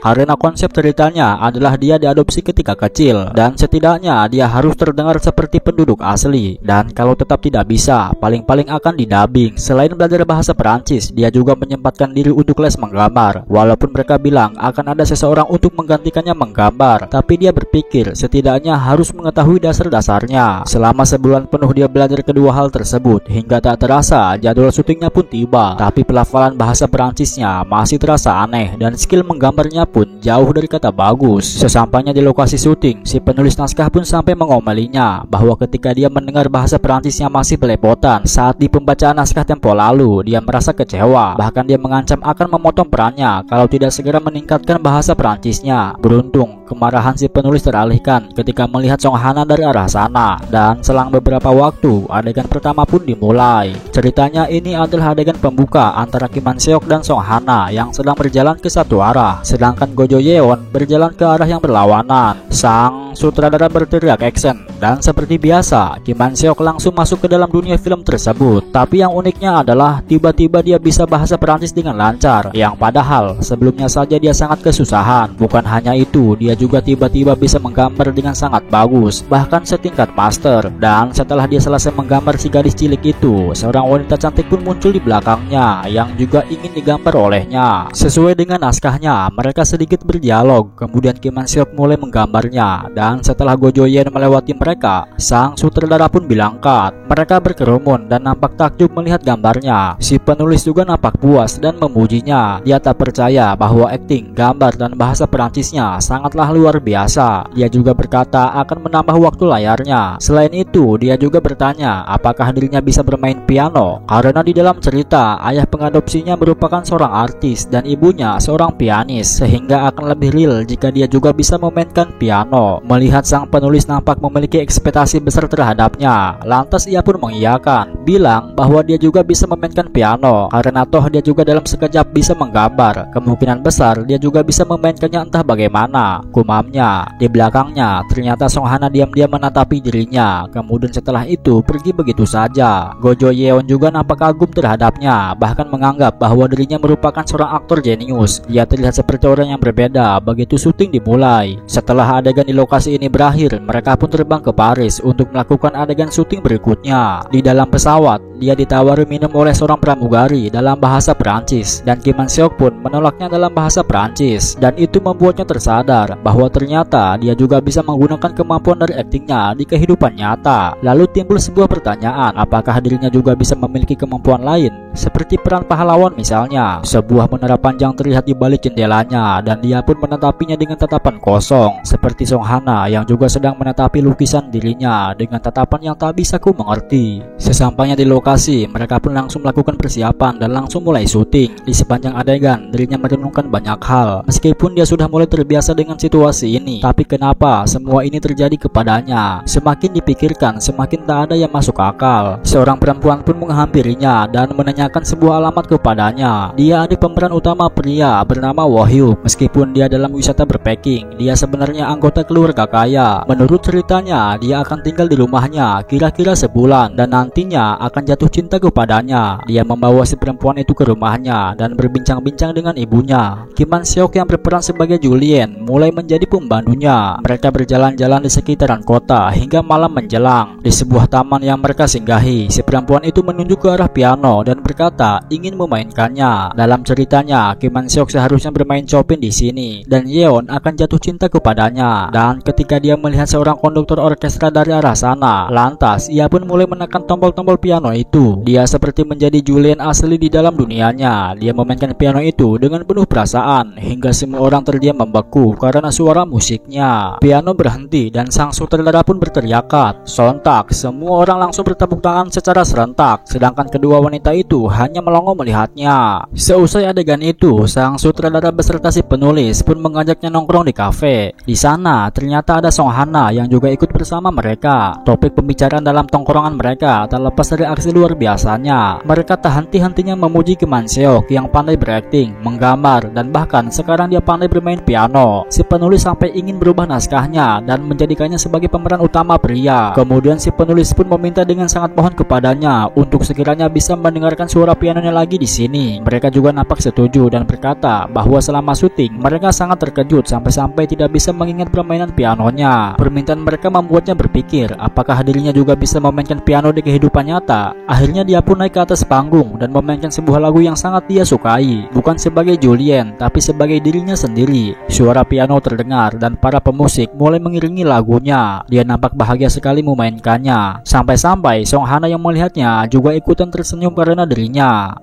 karena konsep ceritanya adalah dia diadopsi ketika kecil dan setidaknya dia harus terdengar seperti penduduk asli, dan kalau tetap tidak bisa, paling-paling akan didabing. Selain belajar bahasa Perancis, dia juga menyempatkan diri untuk les menggambar. Walaupun mereka bilang akan ada seseorang untuk menggantikannya menggambar, tapi dia berpikir setidaknya harus mengetahui dasar-dasarnya. Selama sebulan penuh dia belajar kedua hal tersebut, hingga tak terasa jadwal syutingnya pun tiba, tapi pelafalan bahasa Perancisnya masih terasa aneh dan skill menggambarnya pun jauh dari kata bagus. Sesampainya di lokasi syuting, si penulis naskah pun sampai mengomelinya bahwa ketika dia mendengar bahasa Perancisnya masih belepotan saat di pembacaan naskah tempo lalu, dia merasa kecewa. Bahkan dia mengancam akan memotong perannya kalau tidak segera meningkatkan bahasa Perancisnya. Beruntung, kemarahan si penulis teralihkan ketika melihat Song Hana dari arah sana, dan selang beberapa waktu, adegan pertama pun dimulai. Ceritanya ini adalah adegan pembuka antara Kim Man Seok dan Song Hana. Hana yang sedang berjalan ke satu arah, sedangkan Go Jo Yeon berjalan ke arah yang berlawanan. Sang sutradara berteriak action, dan seperti biasa Kim Man Seok langsung masuk ke dalam dunia film tersebut. Tapi yang uniknya adalah tiba-tiba dia bisa bahasa Perancis dengan lancar, yang padahal sebelumnya saja dia sangat kesusahan. Bukan hanya itu, dia juga tiba-tiba bisa menggambar dengan sangat bagus, bahkan setingkat master. Dan setelah dia selesai menggambar si gadis cilik itu, seorang wanita cantik pun muncul di belakangnya yang juga ingin digambar olehnya. Sesuai dengan naskahnya, mereka sedikit berdialog, kemudian Kim Man Seok mulai menggambarnya. Dan setelah Go Jo Yeon melewati mereka, sang sutradara pun bilang cut. Mereka berkerumun dan nampak takjub melihat gambarnya. Si penulis juga nampak puas dan memujinya. Dia tak percaya bahwa akting, gambar, dan bahasa Perancisnya sangatlah luar biasa. Dia juga berkata akan menambah waktu layarnya. Selain itu, dia juga bertanya apakah dirinya bisa bermain piano, karena di dalam cerita ayah pengadopsinya merupakan seorang artis dan ibunya seorang pianis, sehingga akan lebih real jika dia juga bisa memainkan piano. Melihat sang penulis nampak memiliki ekspektasi besar terhadapnya, lantas ia pun mengiyakan, bilang bahwa dia juga bisa memainkan piano karena toh dia juga dalam sekejap bisa menggambar. Kemungkinan besar dia juga bisa memainkannya entah bagaimana, gumamnya. Di belakangnya ternyata Song Hana diam-diam menatapi dirinya, kemudian setelah itu pergi begitu saja. Go Jo Yeon juga nampak kagum terhadapnya, bahkan menganggap bahwa dirinya merupakan seorang aktor jenius. Dia terlihat seperti orang yang berbeda begitu syuting dimulai. Setelah adegan di lokasi ini berakhir, mereka pun terbang ke Paris untuk melakukan adegan syuting berikutnya. Di dalam pesawat, dia ditawari minum oleh seorang pramugari dalam bahasa Perancis, dan Kim Man Seok pun menolaknya dalam bahasa Perancis, dan itu membuatnya tersadar bahwa ternyata dia juga bisa menggunakan kemampuan dari aktingnya di kehidupan nyata. Lalu timbul sebuah pertanyaan, apakah dirinya juga bisa memiliki kemampuan lain seperti peran pahlawan misalnya. Sebuah menara panjang terlihat di balik jendelanya, dan dia pun menatapinya dengan tatapan kosong seperti Song Hana yang juga sedang menatapi lukisan dirinya dengan tatapan yang tak bisa ku mengerti. Sesampainya di lokasi, mereka pun langsung melakukan persiapan dan langsung mulai syuting. Di sepanjang adegan, dirinya merenungkan banyak hal. Meskipun dia sudah mulai terbiasa dengan situasi ini, tapi kenapa semua ini terjadi kepadanya? Semakin dipikirkan, semakin tak ada yang masuk akal. Seorang perempuan pun menghampirinya dan menanyakan sebuah alamat kepadanya. Dia adik pemeran utama pria bernama Wahyu. Meskipun dia dalam wisata berpacking, dia sebenarnya anggota keluarga kaya. Menurut ceritanya, dia akan tinggal di rumahnya kira-kira sebulan dan nantinya akan jatuh cinta kepadanya. Dia membawa si perempuan itu ke rumahnya dan berbincang-bincang dengan ibunya. Kim Man Seok yang berperan sebagai Julien mulai menjadi pembantunya. Mereka berjalan-jalan di sekitaran kota hingga malam menjelang. Di sebuah taman yang mereka singgahi, si perempuan itu menunjuk ke arah piano dan berkata ingin memainkannya. Dalam ceritanya, Kim Man Seok seharusnya bermain Chopin di sini dan Yeon akan jatuh cinta kepadanya. Dan ketika dia melihat seorang konduktor orkestra dari arah sana, lantas ia pun mulai menekan tombol-tombol piano itu. Dia seperti menjadi Julien asli di dalam dunianya. Dia memainkan piano itu dengan penuh perasaan hingga semua orang terdiam membeku karena suara musiknya. Piano berhenti dan sang sutradara pun berteriak cut. Sontak semua orang langsung bertepuk tangan secara serentak, sedangkan kedua wanita itu hanya melongo melihatnya. Seusai adegan itu, sang sutradara beserta si penulis pun mengajaknya nongkrong di kafe. Di sana ternyata ada Song Hana yang juga ikut bersama mereka. Topik pembicaraan dalam tongkrongan mereka tak lepas dari aksi luar biasanya. Mereka tak henti-hentinya memuji Kim Man Seok yang pandai berakting, menggambar, dan bahkan sekarang dia pandai bermain piano. Si penulis sampai ingin berubah naskahnya dan menjadikannya sebagai pemeran utama pria. Kemudian si penulis pun meminta dengan sangat mohon kepadanya untuk sekiranya bisa mendengarkan suara pianonya lagi di sini. Mereka juga nampak setuju dan berkata bahwa selama syuting mereka sangat terkejut sampai-sampai tidak bisa mengingat permainan pianonya. Permintaan mereka membuatnya berpikir apakah dirinya juga bisa memainkan piano di kehidupan nyata. Akhirnya dia pun naik ke atas panggung dan memainkan sebuah lagu yang sangat dia sukai, bukan sebagai Julien tapi sebagai dirinya sendiri. Suara piano terdengar dan para pemusik mulai mengiringi lagunya. Dia nampak bahagia sekali memainkannya, sampai-sampai Song Hana yang melihatnya juga ikutan tersenyum karena dirinya.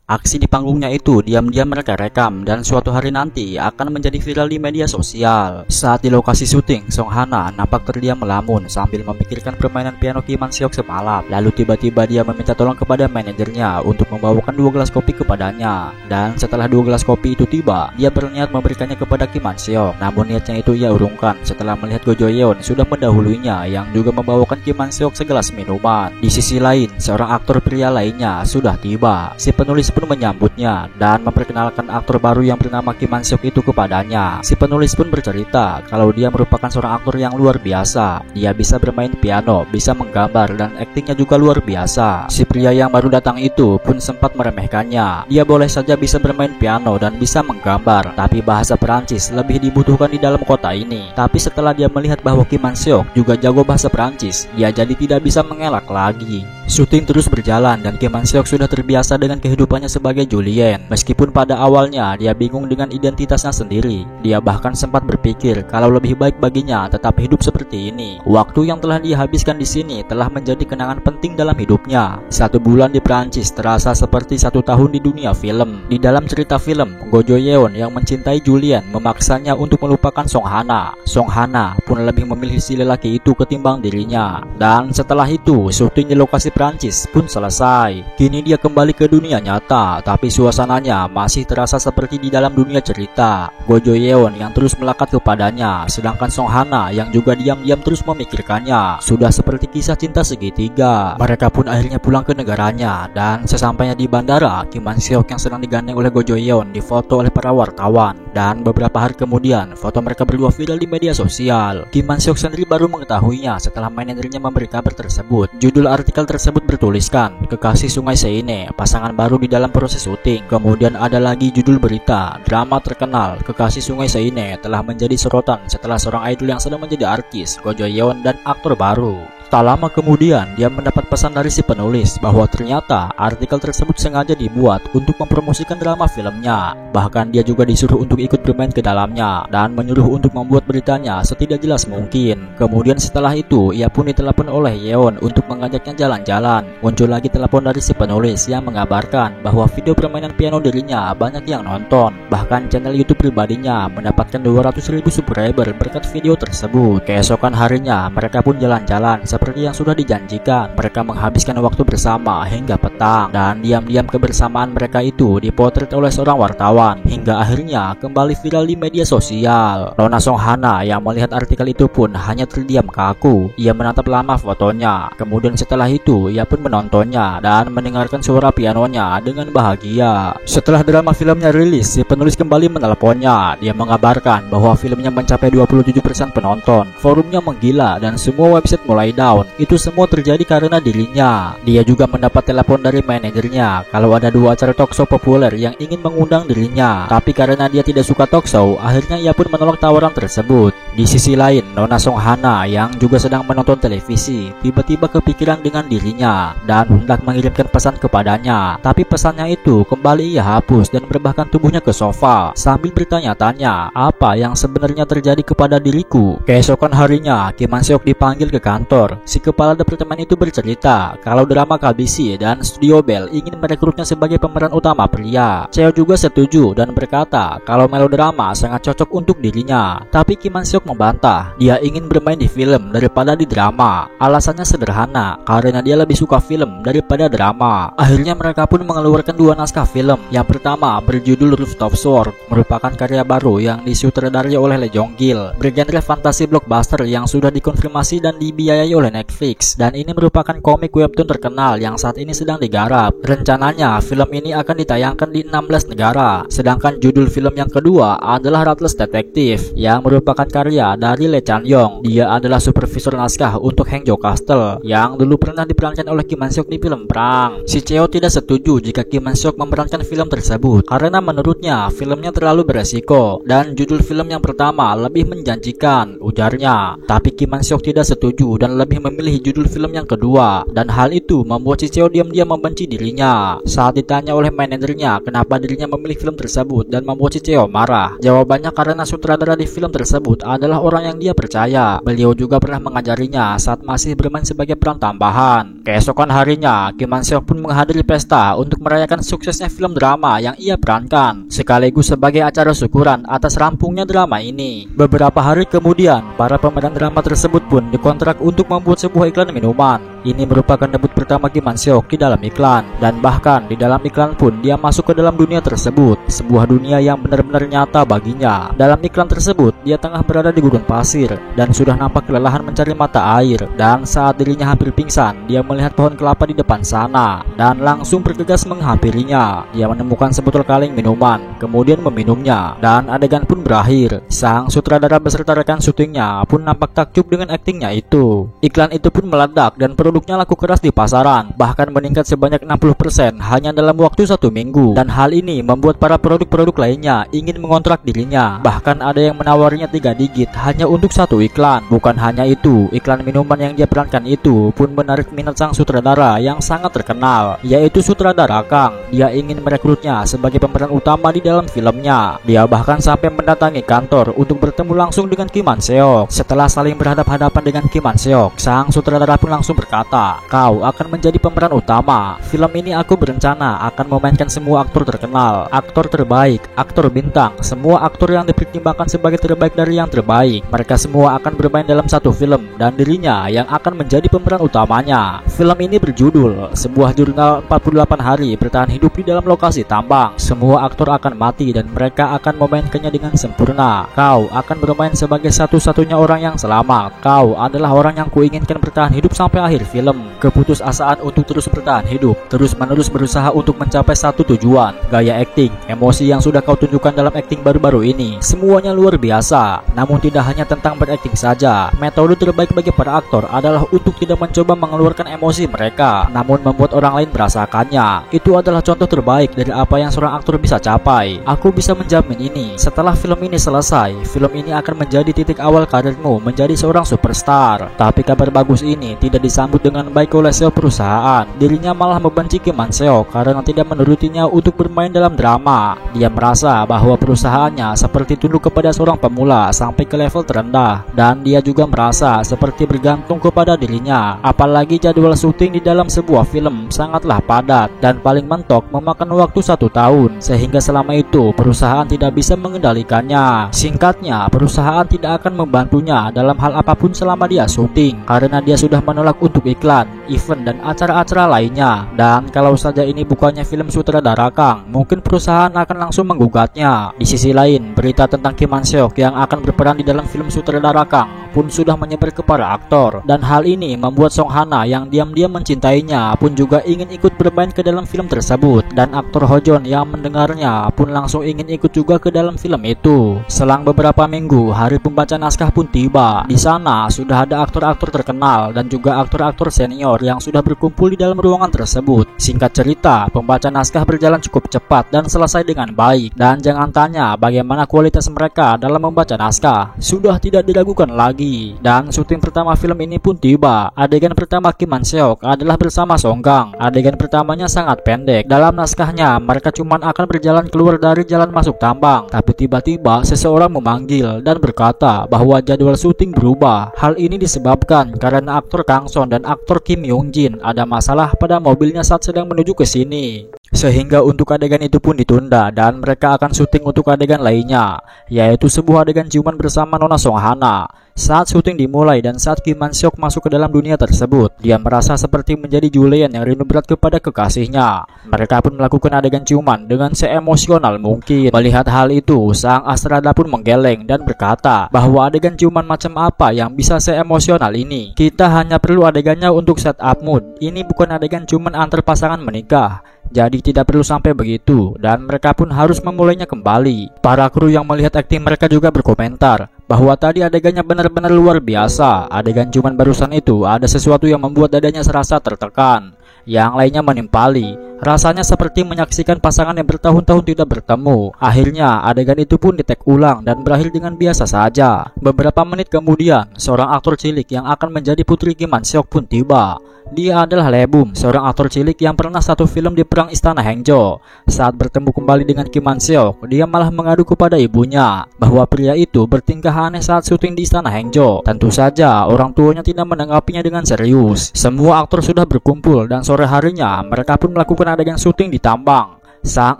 Aksi di panggungnya itu diam-diam mereka rekam dan suatu hari nanti akan menjadi viral di media sosial. Saat di lokasi syuting, Song Hana nampak terdiam melamun sambil memikirkan permainan piano Kim Man Seok semalam. Lalu tiba-tiba dia meminta tolong kepada manajernya untuk membawakan 2 gelas kopi kepadanya. Dan setelah 2 gelas kopi itu tiba, dia berniat memberikannya kepada Kim Man Seok. Namun niatnya itu ia urungkan setelah melihat Go Jo Yeon sudah mendahuluinya yang juga membawakan Kim Man Seok segelas minuman. Di sisi lain, seorang aktor pria lainnya sudah tiba. Si penulis pun menyambutnya dan memperkenalkan aktor baru yang bernama Kim Man Seok itu kepadanya. Si penulis pun bercerita kalau dia merupakan seorang aktor yang luar biasa. Dia bisa bermain piano, bisa menggambar, dan aktingnya juga luar biasa. Si pria yang baru datang itu pun sempat meremehkannya. Dia boleh saja bisa bermain piano dan bisa menggambar, tapi bahasa Perancis lebih dibutuhkan di dalam kota ini. Tapi setelah dia melihat bahwa Kim Man Seok juga jago bahasa Perancis, dia jadi tidak bisa mengelak lagi. Syuting terus berjalan dan Kim Man Seok sudah terbiasa dengan kehidupannya sebagai Julien. Meskipun pada awalnya dia bingung dengan identitasnya sendiri, dia bahkan sempat berpikir kalau lebih baik baginya tetap hidup seperti ini. Waktu yang telah dia habiskan di sini telah menjadi kenangan penting dalam hidupnya. 1 bulan di Prancis terasa seperti 1 tahun di dunia film. Di dalam cerita film, Go Jo Yeon yang mencintai Julien memaksanya untuk melupakan Song Hana. Song Hana pun lebih memilih si lelaki itu ketimbang dirinya. Dan setelah itu, syuting di lokasi Prancis pun selesai. Kini dia kembali ke dunia nyata, tapi suasananya masih terasa seperti di dalam dunia cerita. Go Jo Yeon yang terus melekat kepadanya, sedangkan Song Hana yang juga diam-diam terus memikirkannya. Sudah seperti kisah cinta segitiga. Mereka pun akhirnya pulang ke negaranya, dan sesampainya di bandara, Kim Man Seok yang sedang digandeng oleh Go Jo Yeon difoto oleh para wartawan. Dan beberapa hari kemudian, foto mereka berdua viral di media sosial. Kim Man Seok sendiri baru mengetahuinya setelah manajernya memberi kabar tersebut. Judul artikel tersebut bertuliskan, "Kekasih Sungai Seine, pasangan baru di dalam proses syuting." Kemudian ada lagi judul berita, "Drama terkenal, Kekasih Sungai Seine telah menjadi sorotan setelah seorang idol yang sedang menjadi artis, Go Jo Yeon, dan aktor baru." Tak lama kemudian, dia mendapat pesan dari si penulis bahwa ternyata artikel tersebut sengaja dibuat untuk mempromosikan drama filmnya. Bahkan dia juga disuruh untuk ikut bermain ke dalamnya dan menyuruh untuk membuat beritanya setidak jelas mungkin. Kemudian setelah itu, ia pun ditelepon oleh Yeon untuk mengajaknya jalan-jalan. Muncul lagi telepon dari si penulis yang mengabarkan bahwa video permainan piano dirinya banyak yang nonton. Bahkan channel YouTube pribadinya mendapatkan 200.000 subscriber berkat video tersebut. Keesokan harinya, mereka pun jalan-jalan seperti yang sudah dijanjikan. Mereka menghabiskan waktu bersama hingga petang, dan diam-diam kebersamaan mereka itu dipotret oleh seorang wartawan hingga akhirnya kembali viral di media sosial. Nona Song Hana yang melihat artikel itu pun hanya terdiam kaku. Ia menatap lama fotonya. Kemudian setelah itu ia pun menontonnya dan mendengarkan suara pianonya dengan bahagia. Setelah drama filmnya rilis, si penulis kembali menelponnya. Dia mengabarkan bahwa filmnya mencapai 27% penonton. Forumnya menggila dan semua website mulai down. Itu semua terjadi karena dirinya. Dia juga mendapat telepon dari manajernya kalau ada 2 acara talkshow populer yang ingin mengundang dirinya. Tapi karena dia tidak suka talkshow, akhirnya ia pun menolak tawaran tersebut. Di sisi lain, Nona Song Hana yang juga sedang menonton televisi tiba-tiba kepikiran dengan dirinya dan hendak mengirimkan pesan kepadanya. Tapi pesannya itu kembali ia hapus dan merebahkan tubuhnya ke sofa sambil bertanya-tanya, apa yang sebenarnya terjadi kepada diriku. Keesokan harinya, Kim Man Seok dipanggil ke kantor. Si kepala departemen itu bercerita kalau drama KBC dan Studio Bell ingin merekrutnya sebagai pemeran utama pria. Cheo juga setuju dan berkata kalau melodrama sangat cocok untuk dirinya. Tapi Kim Man Seok membantah, dia ingin bermain di film daripada di drama. Alasannya sederhana, karena dia lebih suka film daripada drama. Akhirnya mereka pun mengeluarkan 2 naskah film. Yang pertama berjudul Rooftop Sword, merupakan karya baru yang disutradarai oleh Lee Jong Gil, bergenre fantasi blockbuster yang sudah dikonfirmasi dan dibiayai oleh Netflix, dan ini merupakan komik webtoon terkenal yang saat ini sedang digarap. Rencananya film ini akan ditayangkan di 16 negara. Sedangkan judul film yang kedua adalah Ruthless Detective yang merupakan karya dari Lee Chan Yong. Dia adalah supervisor naskah untuk Hangzhou Castle yang dulu pernah diperankan oleh Kim Man Seok di film perang. Si Cheo tidak setuju jika Kim Man Seok memerankan film tersebut karena menurutnya filmnya terlalu beresiko dan judul film yang pertama lebih menjanjikan, ujarnya. Tapi Kim Man Seok tidak setuju dan lebih memilih judul film yang kedua, dan hal itu membuat si Cheo diam-diam membenci dirinya. Saat ditanya oleh manajernya kenapa dirinya memilih film tersebut dan membuat si Cheo marah, jawabannya karena sutradara di film tersebut adalah orang yang dia percaya. Beliau juga pernah mengajarinya saat masih bermain sebagai peran tambahan. Keesokan harinya, Kim Man Seok pun menghadiri pesta untuk merayakan suksesnya film drama yang ia perankan, sekaligus sebagai acara syukuran atas rampungnya drama ini. Beberapa hari kemudian, para pemeran drama tersebut pun dikontrak untuk membuat sebuah iklan minuman. Ini merupakan debut pertama Kim Man Seok di dalam iklan, dan bahkan di dalam iklan pun dia masuk ke dalam dunia tersebut, sebuah dunia yang benar-benar nyata baginya. Dalam iklan tersebut, dia tengah berada di gurun pasir dan sudah nampak kelelahan mencari mata air, dan saat dirinya hampir pingsan, dia melihat pohon kelapa di depan sana dan langsung bergegas menghampirinya. Dia menemukan sebotol kaleng minuman, kemudian meminumnya, dan adegan pun berakhir. Sang sutradara beserta rekan syutingnya pun nampak takjub dengan aktingnya itu. Iklan itu pun meledak dan produknya laku keras di pasaran, bahkan meningkat sebanyak 60% hanya dalam waktu 1 minggu. Dan hal ini membuat para produk-produk lainnya ingin mengontrak dirinya. Bahkan ada yang menawarinya 3 digit hanya untuk 1 iklan. Bukan hanya itu, iklan minuman yang dia perankan itu pun menarik minat sang sutradara yang sangat terkenal, yaitu sutradara Kang. Dia ingin merekrutnya sebagai pemeran utama di dalam filmnya. Dia bahkan sampai mendatangi kantor untuk bertemu langsung dengan Kim Man Seok. Setelah saling berhadap-hadapan dengan Kim Man Seok, sang sutradara pun langsung berkata, "Kau akan menjadi pemeran utama. Film ini aku berencana akan memainkan semua aktor terkenal, aktor terbaik, aktor bintang, semua aktor yang dipertimbangkan sebagai terbaik dari yang terbaik. Mereka semua akan bermain dalam 1 film dan dirinya yang akan menjadi pemeran utamanya." Film ini berjudul Sebuah Jurnal 48 Hari Bertahan Hidup di Dalam Lokasi Tambang. Semua aktor akan mati dan mereka akan memainkannya dengan sempurna. Kau akan bermain sebagai satu-satunya orang yang selamat. Kau adalah orang yang kuinginkan bertahan hidup sampai akhir film. Keputusasaan untuk terus bertahan hidup, terus-menerus berusaha untuk mencapai satu tujuan. Gaya akting, emosi yang sudah kau tunjukkan dalam akting baru-baru ini, semuanya luar biasa. Namun tidak hanya tentang berakting saja. Metode terbaik bagi para aktor adalah untuk tidak mencoba mengeluarkan emosi mereka, namun membuat orang lain merasakannya. Itu adalah contoh terbaik dari apa yang seorang aktor bisa capai. Aku bisa menjamin ini. Setelah film ini selesai, film ini akan menjadi titik awal karirmu menjadi seorang superstar. Tapi kabar bagus ini tidak disambut dengan baik oleh CEO perusahaan. Dirinya malah membenci Kim Man Seok karena tidak menurutinya untuk bermain dalam drama. Dia merasa bahwa perusahaannya seperti tunduk kepada seorang pemula sampai ke level terendah, dan dia juga merasa seperti bergantung kepada dirinya. Apalagi jadwal syuting di dalam sebuah film sangatlah padat dan paling mentok memakan waktu 1 tahun, sehingga selama itu perusahaan tidak bisa mengendalikannya. Singkatnya, perusahaan tidak akan membantunya dalam hal apapun selama dia syuting karena dia sudah menolak untuk iklan, event, dan acara-acara lainnya. Dan kalau saja ini bukannya film sutradara Kang, mungkin perusahaan akan langsung menggugatnya. Di sisi lain, berita tentang Kim Man Seok yang akan berperan di dalam film sutradara Kang pun sudah menyebar ke para aktor, dan hal ini membuat Song Hana yang diam-diam mencintainya pun juga ingin ikut bermain ke dalam film tersebut, dan aktor Ho Jon yang mendengarnya pun langsung ingin ikut juga ke dalam film itu. Selang beberapa minggu, hari pembaca naskah pun tiba. Di sana sudah ada aktor-aktor terkenal dan juga aktor-aktor senior yang sudah berkumpul di dalam ruangan tersebut. Singkat cerita, pembaca naskah berjalan cukup cepat dan selesai dengan baik, dan jangan tanya bagaimana kualitas mereka dalam membaca naskah, sudah tidak diragukan lagi. Dan syuting pertama film ini pun tiba. Adegan pertama Kim Man Seok adalah bersama Song Kang. Adegan pertamanya sangat pendek. Dalam naskahnya, mereka cuma akan berjalan keluar dari jalan masuk tambang, tapi tiba-tiba seseorang memanggil dan berkata bahwa jadwal syuting berubah. Hal ini disebabkan karena aktor Kang Son dan aktor Kim Young Jin ada masalah pada mobilnya saat sedang menuju ke sini, sehingga untuk adegan itu pun ditunda dan mereka akan syuting untuk adegan lainnya, yaitu sebuah adegan ciuman bersama Nona Song Hana. Saat syuting dimulai dan saat Kim Man Seok masuk ke dalam dunia tersebut, dia merasa seperti menjadi Julian yang rindu berat kepada kekasihnya. Mereka pun melakukan adegan ciuman dengan seemosional mungkin. Melihat hal itu, sang Astrada pun menggeleng dan berkata bahwa adegan ciuman macam apa yang bisa seemosional ini. Kita hanya perlu adegannya untuk set up mood. Ini bukan adegan ciuman antar pasangan menikah, jadi tidak perlu sampai begitu, dan mereka pun harus memulainya kembali. Para kru yang melihat akting mereka juga berkomentar bahwa tadi adegannya benar-benar luar biasa. Adegan ciuman barusan itu ada sesuatu yang membuat dadanya serasa tertekan. Yang lainnya menimpali. Rasanya seperti menyaksikan pasangan yang bertahun-tahun tidak bertemu. Akhirnya adegan itu pun di-take ulang dan berakhir dengan biasa saja. Beberapa menit kemudian, seorang aktor cilik yang akan menjadi putri Kim Man Seok pun tiba. Dia adalah Lee Bum, seorang aktor cilik yang pernah satu film di Perang Istana Hangzhou. Saat bertemu kembali dengan Kim Man Seok, dia malah mengadu kepada ibunya bahwa pria itu bertingkah aneh saat syuting di Istana Hangzhou. Tentu saja orang tuanya tidak menanggapinya dengan serius. Semua aktor sudah berkumpul dan sore harinya mereka pun melakukan adegan syuting di tambang. Sang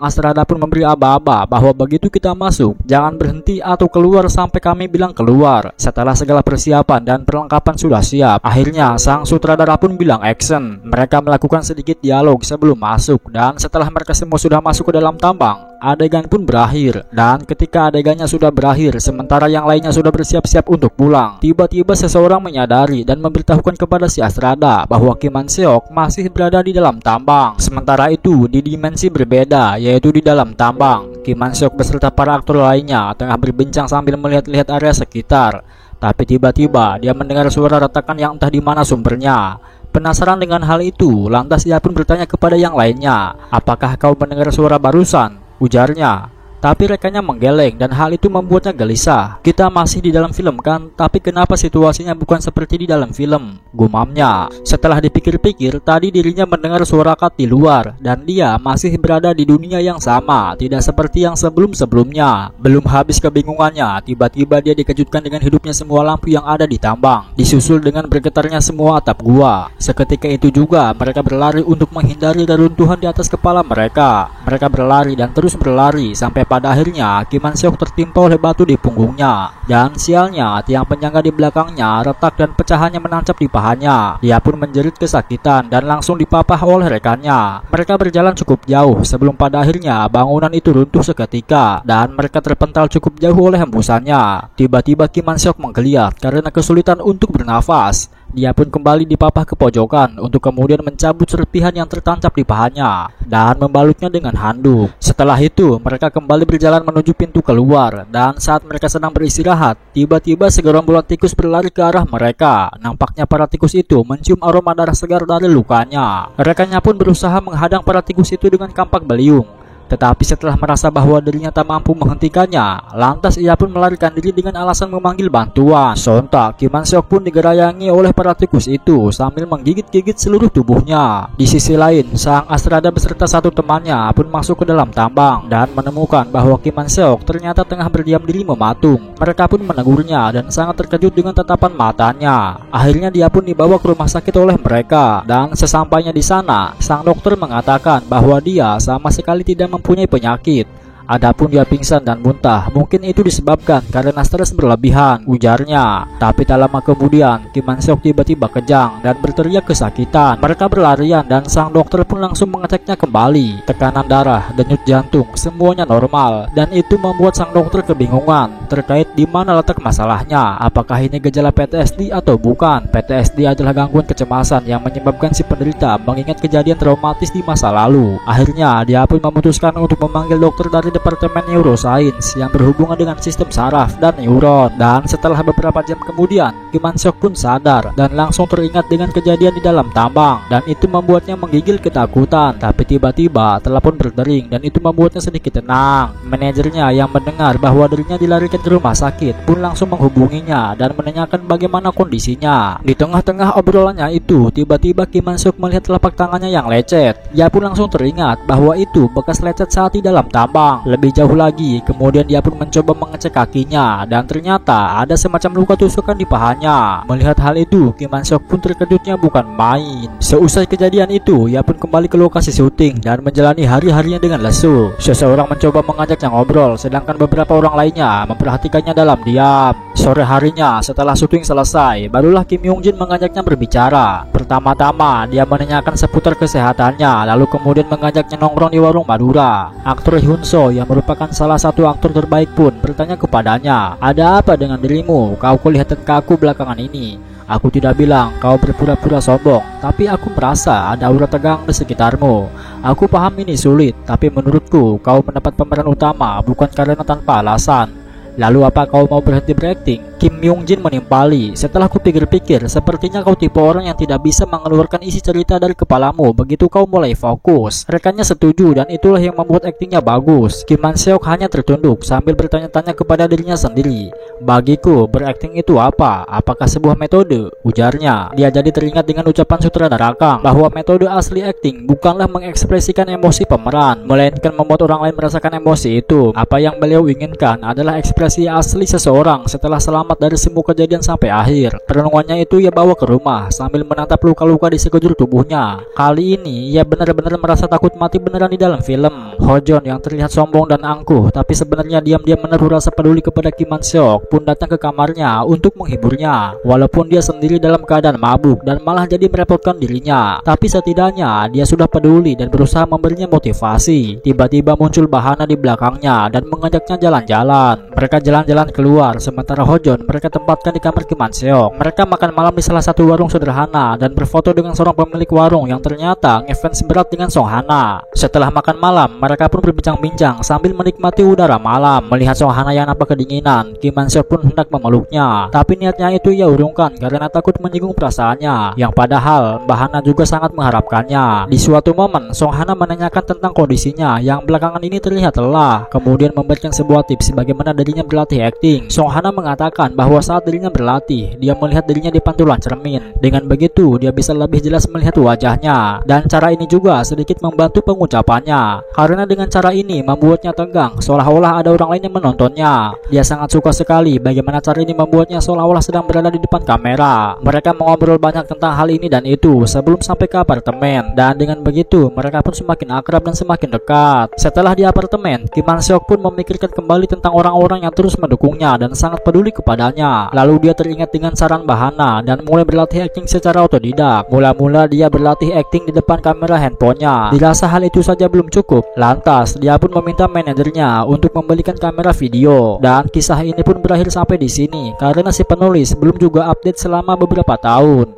Astrada pun memberi aba-aba bahwa begitu kita masuk, jangan berhenti atau keluar sampai kami bilang keluar. Setelah segala persiapan dan perlengkapan sudah siap, akhirnya sang sutradara pun bilang action. Mereka melakukan sedikit dialog sebelum masuk, dan setelah mereka semua sudah masuk ke dalam tambang, adegan pun berakhir. Dan ketika adegannya sudah berakhir, sementara yang lainnya sudah bersiap-siap untuk pulang, tiba-tiba seseorang menyadari dan memberitahukan kepada si Astrada bahwa Kim Man Seok masih berada di dalam tambang. Sementara itu, di dimensi berbeda, yaitu di dalam tambang, Kim Man Seok beserta para aktor lainnya tengah berbincang sambil melihat-lihat area sekitar. Tapi tiba-tiba dia mendengar suara retakan yang entah di mana sumbernya. Penasaran dengan hal itu, lantas ia pun bertanya kepada yang lainnya, "Apakah kau mendengar suara barusan?" Ujarnya. Tapi rekannya menggeleng dan hal itu membuatnya gelisah. "Kita masih di dalam film kan? Tapi kenapa situasinya bukan seperti di dalam film?" gumamnya. Setelah dipikir-pikir, tadi dirinya mendengar suara kat di luar dan dia masih berada di dunia yang sama, tidak seperti yang sebelum-sebelumnya. Belum habis kebingungannya, tiba-tiba dia dikejutkan dengan hidupnya semua lampu yang ada di tambang, disusul dengan bergetarnya semua atap gua. Seketika itu juga mereka berlari untuk menghindari reruntuhan di atas kepala mereka. Mereka berlari dan terus berlari sampai pada akhirnya Kim Man Seok tertimpa oleh batu di punggungnya. Dan sialnya, tiang penyangga di belakangnya retak dan pecahannya menancap di pahanya. Dia pun menjerit kesakitan dan langsung dipapah oleh rekannya. Mereka berjalan cukup jauh sebelum pada akhirnya bangunan itu runtuh seketika dan mereka terpental cukup jauh oleh hembusannya. Tiba-tiba Kim Man Seok menggeliat karena kesulitan untuk bernafas. Dia pun kembali dipapah ke pojokan untuk kemudian mencabut serpihan yang tertancap di pahanya dan membalutnya dengan handuk. Setelah itu, mereka kembali berjalan menuju pintu keluar, dan saat mereka sedang beristirahat, tiba-tiba segerombolan tikus berlari ke arah mereka. Nampaknya para tikus itu mencium aroma darah segar dari lukanya. Rekannya pun berusaha menghadang para tikus itu dengan kampak beliung. Tetapi setelah merasa bahwa dirinya tak mampu menghentikannya, lantas ia pun melarikan diri dengan alasan memanggil bantuan. Sontak, Kim Man Seok pun digerayangi oleh para tikus itu sambil menggigit-gigit seluruh tubuhnya. Di sisi lain, sang Astrada beserta satu temannya pun masuk ke dalam tambang dan menemukan bahwa Kim Man Seok ternyata tengah berdiam diri mematung. Mereka pun menegurnya dan sangat terkejut dengan tatapan matanya. Akhirnya dia pun dibawa ke rumah sakit oleh mereka, dan sesampainya di sana, sang dokter mengatakan bahwa dia sama sekali tidak mempunyai penyakit. Adapun dia pingsan dan muntah, mungkin itu disebabkan karena stres berlebihan, ujarnya. Tapi tak lama kemudian, Kim Man Seok tiba-tiba kejang dan berteriak kesakitan. Mereka berlarian dan sang dokter pun langsung mengeceknya kembali. Tekanan darah, denyut jantung, semuanya normal. Dan itu membuat sang dokter kebingungan terkait di mana letak masalahnya. Apakah ini gejala PTSD atau bukan? PTSD adalah gangguan kecemasan yang menyebabkan si penderita mengingat kejadian traumatis di masa lalu. Akhirnya, dia pun memutuskan untuk memanggil dokter dari Departemen Neuroscience yang berhubungan dengan sistem saraf dan neuron. Dan setelah beberapa jam kemudian, Kim Man Seok pun sadar dan langsung teringat dengan kejadian di dalam tambang, dan itu membuatnya menggigil ketakutan. Tapi tiba-tiba telepon berdering dan itu membuatnya sedikit tenang. Manajernya yang mendengar bahwa dirinya dilarikan ke rumah sakit pun langsung menghubunginya dan menanyakan bagaimana kondisinya. Di tengah-tengah obrolannya itu, tiba-tiba Kim Man Seok melihat telapak tangannya yang lecet. Dia pun langsung teringat bahwa itu bekas lecet saat di dalam tambang. Lebih jauh lagi, kemudian dia pun mencoba mengecek kakinya dan ternyata ada semacam luka tusukan di pahanya. Melihat hal itu, Kim Man Seok pun terkejutnya bukan main. Seusai kejadian itu, ia pun kembali ke lokasi syuting dan menjalani hari-harinya dengan lesu. Seseorang mencoba mengajaknya ngobrol, sedangkan beberapa orang lainnya memperhatikannya dalam diam. Sore harinya, setelah syuting selesai, barulah Kim Young Jin mengajaknya berbicara. Pertama-tama, dia menanyakan seputar kesehatannya, lalu kemudian mengajaknya nongkrong di warung Madura. Aktor Hyun So yang merupakan salah satu aktor terbaik pun bertanya kepadanya, "Ada apa dengan dirimu? Kau kelihatan kaku belakangan ini." "Aku tidak bilang kau berpura-pura sombong, tapi aku merasa ada aura tegang di sekitarmu. Aku paham ini sulit, tapi menurutku kau mendapat pemeran utama bukan karena tanpa alasan. Lalu apa kau mau berhenti berakting?" Kim Young Jin menimpali. "Setelah kupikir-pikir, sepertinya kau tipe orang yang tidak bisa mengeluarkan isi cerita dari kepalamu begitu kau mulai fokus." Rekannya setuju dan itulah yang membuat aktingnya bagus. Kim Man Seok hanya tertunduk sambil bertanya-tanya kepada dirinya sendiri. "Bagiku, berakting itu apa? Apakah sebuah metode?" ujarnya. Dia jadi teringat dengan ucapan sutradara Kang bahwa metode asli akting bukanlah mengekspresikan emosi pemeran, melainkan membuat orang lain merasakan emosi itu. Apa yang beliau inginkan adalah ekspresi versi asli seseorang setelah selamat dari semua kejadian sampai akhir. Perenungannya itu ia bawa ke rumah sambil menatap luka-luka di sekujur tubuhnya. Kali ini ia benar-benar merasa takut mati beneran di dalam film. Hojon yang terlihat sombong dan angkuh tapi sebenarnya diam-diam menaruh rasa peduli kepada Kim Man Seok pun datang ke kamarnya untuk menghiburnya. Walaupun dia sendiri dalam keadaan mabuk dan malah jadi merepotkan dirinya, tapi setidaknya dia sudah peduli dan berusaha memberinya motivasi. Tiba-tiba muncul Bahana di belakangnya dan mengajaknya jalan-jalan. Mereka jalan-jalan keluar, sementara Hojon mereka tempatkan di kamar Kim Man Seok. Mereka makan malam di salah satu warung sederhana dan berfoto dengan seorang pemilik warung yang ternyata ngefans berat dengan Song Hana. Setelah makan malam, mereka pun berbincang-bincang sambil menikmati udara malam. Melihat Song Hana yang nampak kedinginan, Kim Man Seok pun hendak memeluknya, tapi niatnya itu ia urungkan karena takut menyinggung perasaannya, yang padahal Bahana juga sangat mengharapkannya. Di suatu momen, Song Hana menanyakan tentang kondisinya yang belakangan ini terlihat lelah, kemudian memberikan sebuah tips bagaimana dirinya berlatih akting. Song Hana mengatakan bahwa saat dirinya berlatih, dia melihat dirinya di pantulan cermin. Dengan begitu, dia bisa lebih jelas melihat wajahnya, dan cara ini juga sedikit membantu pengucapannya, karena dengan cara ini membuatnya tegang, seolah-olah ada orang lain yang menontonnya. Dia sangat suka sekali bagaimana cara ini membuatnya seolah-olah sedang berada di depan kamera. Mereka mengobrol banyak tentang hal ini dan itu sebelum sampai ke apartemen, dan dengan begitu mereka pun semakin akrab dan semakin dekat. Setelah di apartemen, Kim Man Seok pun memikirkan kembali tentang orang-orang yang terus mendukungnya dan sangat peduli kepadanya. Lalu dia teringat dengan saran Bahana dan mulai berlatih akting secara otodidak. Mula-mula dia berlatih akting di depan kamera handphonenya. Dirasa hal itu saja belum cukup, lantas dia pun meminta manajernya untuk membelikan kamera video. Dan kisah ini pun berakhir sampai di sini karena si penulis belum juga update selama beberapa tahun.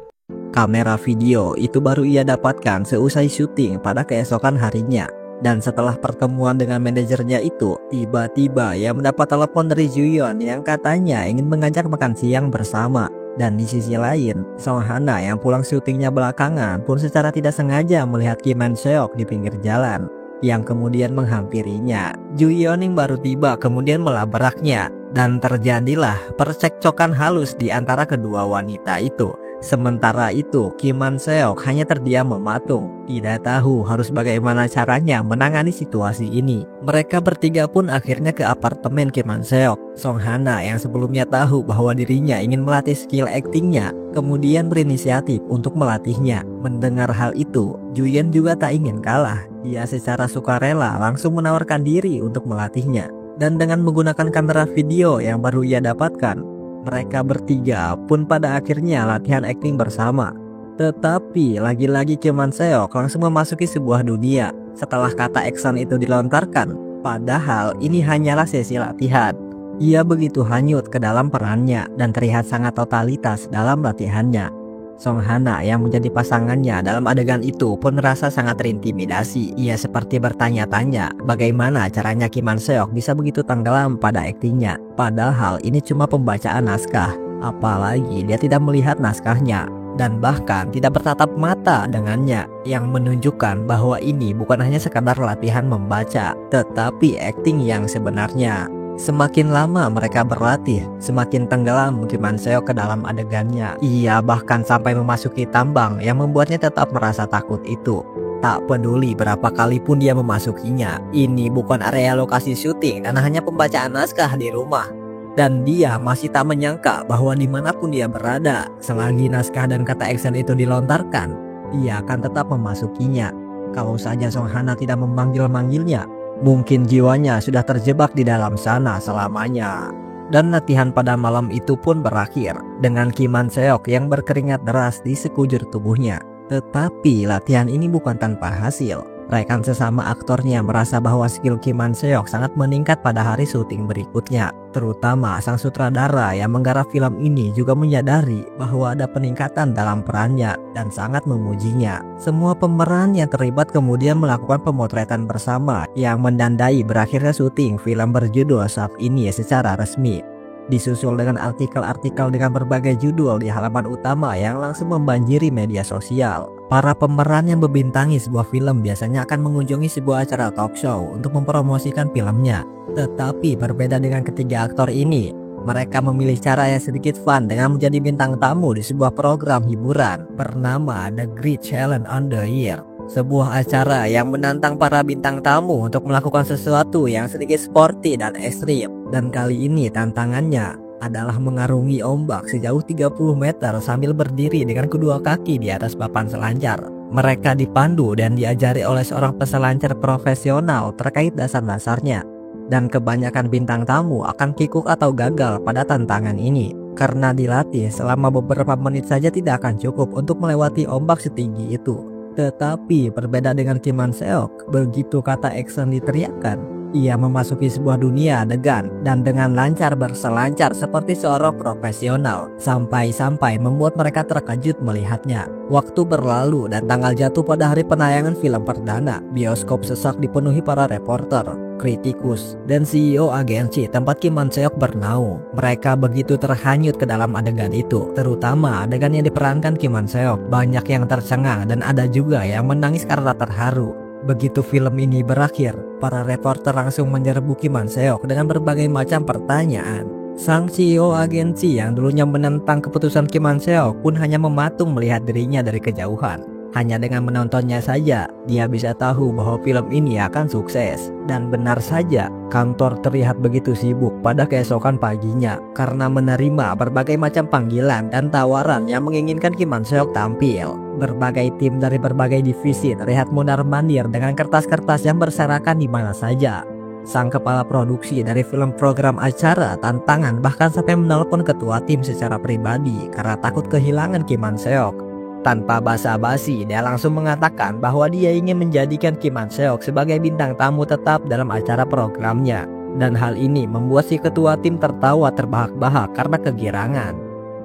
Kamera video itu baru ia dapatkan seusai syuting pada keesokan harinya. Dan setelah pertemuan dengan manajernya itu, tiba-tiba ia mendapat telepon dari Juyeon yang katanya ingin mengajak makan siang bersama. Dan di sisi lain, Song Hana yang pulang syutingnya belakangan pun secara tidak sengaja melihat Kim Man Seok di pinggir jalan, yang kemudian menghampirinya. Juyeon yang baru tiba kemudian melabraknya, dan terjadilah percekcokan halus di antara kedua wanita itu. Sementara itu, Kim Man Seok hanya terdiam mematung, tidak tahu harus bagaimana caranya menangani situasi ini. Mereka bertiga pun akhirnya ke apartemen Kim Man Seok. Song Hana yang sebelumnya tahu bahwa dirinya ingin melatih skill aktingnya, kemudian berinisiatif untuk melatihnya. Mendengar hal itu, Juyeon juga tak ingin kalah. Ia secara sukarela langsung menawarkan diri untuk melatihnya. Dan dengan menggunakan kamera video yang baru ia dapatkan, mereka bertiga pun pada akhirnya latihan akting bersama. Tetapi lagi-lagi Kim Man Seok langsung memasuki sebuah dunia setelah kata action itu dilontarkan. Padahal ini hanyalah sesi latihan. Ia begitu hanyut ke dalam perannya dan terlihat sangat totalitas dalam latihannya. Song Hana yang menjadi pasangannya dalam adegan itu pun merasa sangat terintimidasi. Ia seperti bertanya-tanya bagaimana caranya Kim Man Seok bisa begitu tenggelam pada aktingnya. Padahal ini cuma pembacaan naskah, apalagi dia tidak melihat naskahnya dan bahkan tidak bertatap mata dengannya, yang menunjukkan bahwa ini bukan hanya sekadar latihan membaca, tetapi akting yang sebenarnya. Semakin lama mereka berlatih, semakin tenggelam Kim Man Seok ke dalam adegannya. Ia bahkan sampai memasuki tambang yang membuatnya tetap merasa takut itu. Tak peduli berapa kali pun dia memasukinya, ini bukan area lokasi syuting dan hanya pembacaan naskah di rumah. Dan dia masih tak menyangka bahwa dimanapun dia berada, selagi naskah dan kata action itu dilontarkan, ia akan tetap memasukinya. Kalau saja Song Hana tidak memanggil-manggilnya, mungkin jiwanya sudah terjebak di dalam sana selamanya. Dan latihan pada malam itu pun berakhir dengan Kim Man Seok yang berkeringat deras di sekujur tubuhnya. Tetapi latihan ini bukan tanpa hasil. Rekan sesama aktornya merasa bahwa skill Kim Man Seok sangat meningkat pada hari syuting berikutnya. Terutama sang sutradara yang menggarap film ini juga menyadari bahwa ada peningkatan dalam perannya dan sangat memujinya. Semua pemeran yang terlibat kemudian melakukan pemotretan bersama yang menandai berakhirnya syuting film berjudul Shaft ini secara resmi. Disusul dengan artikel-artikel dengan berbagai judul di halaman utama yang langsung membanjiri media sosial. Para pemeran yang membintangi sebuah film biasanya akan mengunjungi sebuah acara talk show untuk mempromosikan filmnya. Tetapi berbeda dengan ketiga aktor ini, mereka memilih cara yang sedikit fun dengan menjadi bintang tamu di sebuah program hiburan bernama The Great Challenge on the Year. sebuah acara yang menantang para bintang tamu untuk melakukan sesuatu yang sedikit sporty dan ekstrim. Dan kali ini tantangannya adalah mengarungi ombak sejauh 30 meter sambil berdiri dengan kedua kaki di atas papan selancar. Mereka dipandu dan diajari oleh seorang peselancar profesional terkait dasar-dasarnya. Dan kebanyakan bintang tamu akan kikuk atau gagal pada tantangan ini karena dilatih selama beberapa menit saja tidak akan cukup untuk melewati ombak setinggi itu. Tetapi berbeda dengan Kim Man Seok, begitu kata action diteriakkan, ia memasuki sebuah dunia adegan dan dengan lancar berselancar seperti seorang profesional sampai-sampai membuat mereka terkejut melihatnya. Waktu berlalu dan tanggal jatuh pada hari penayangan film perdana. Bioskop sesak dipenuhi para reporter, kritikus, dan CEO agensi tempat Kim Man Seok bernaung. Mereka begitu terhanyut ke dalam adegan itu, terutama adegan yang diperankan Kim Man Seok. Banyak yang tercengang dan ada juga yang menangis karena terharu. Begitu film ini berakhir, para reporter langsung menyerbu Kim Man Seok dengan berbagai macam pertanyaan. Sang CEO agensi yang dulunya menentang keputusan Kim Man Seok pun hanya mematung melihat dirinya dari kejauhan. Hanya dengan menontonnya saja, dia bisa tahu bahwa film ini akan sukses. Dan benar saja, kantor terlihat begitu sibuk pada keesokan paginya karena menerima berbagai macam panggilan dan tawaran yang menginginkan Kim Man Seok tampil. Berbagai tim dari berbagai divisi terlihat mondar-mandir dengan kertas-kertas yang berserakan di mana saja. Sang kepala produksi dari film program acara tantangan bahkan sampai menelpon ketua tim secara pribadi karena takut kehilangan Kim Man Seok. Tanpa basa-basi, dia langsung mengatakan bahwa dia ingin menjadikan Kim Man Seok sebagai bintang tamu tetap dalam acara programnya. Dan hal ini membuat si ketua tim tertawa terbahak-bahak karena kegirangan.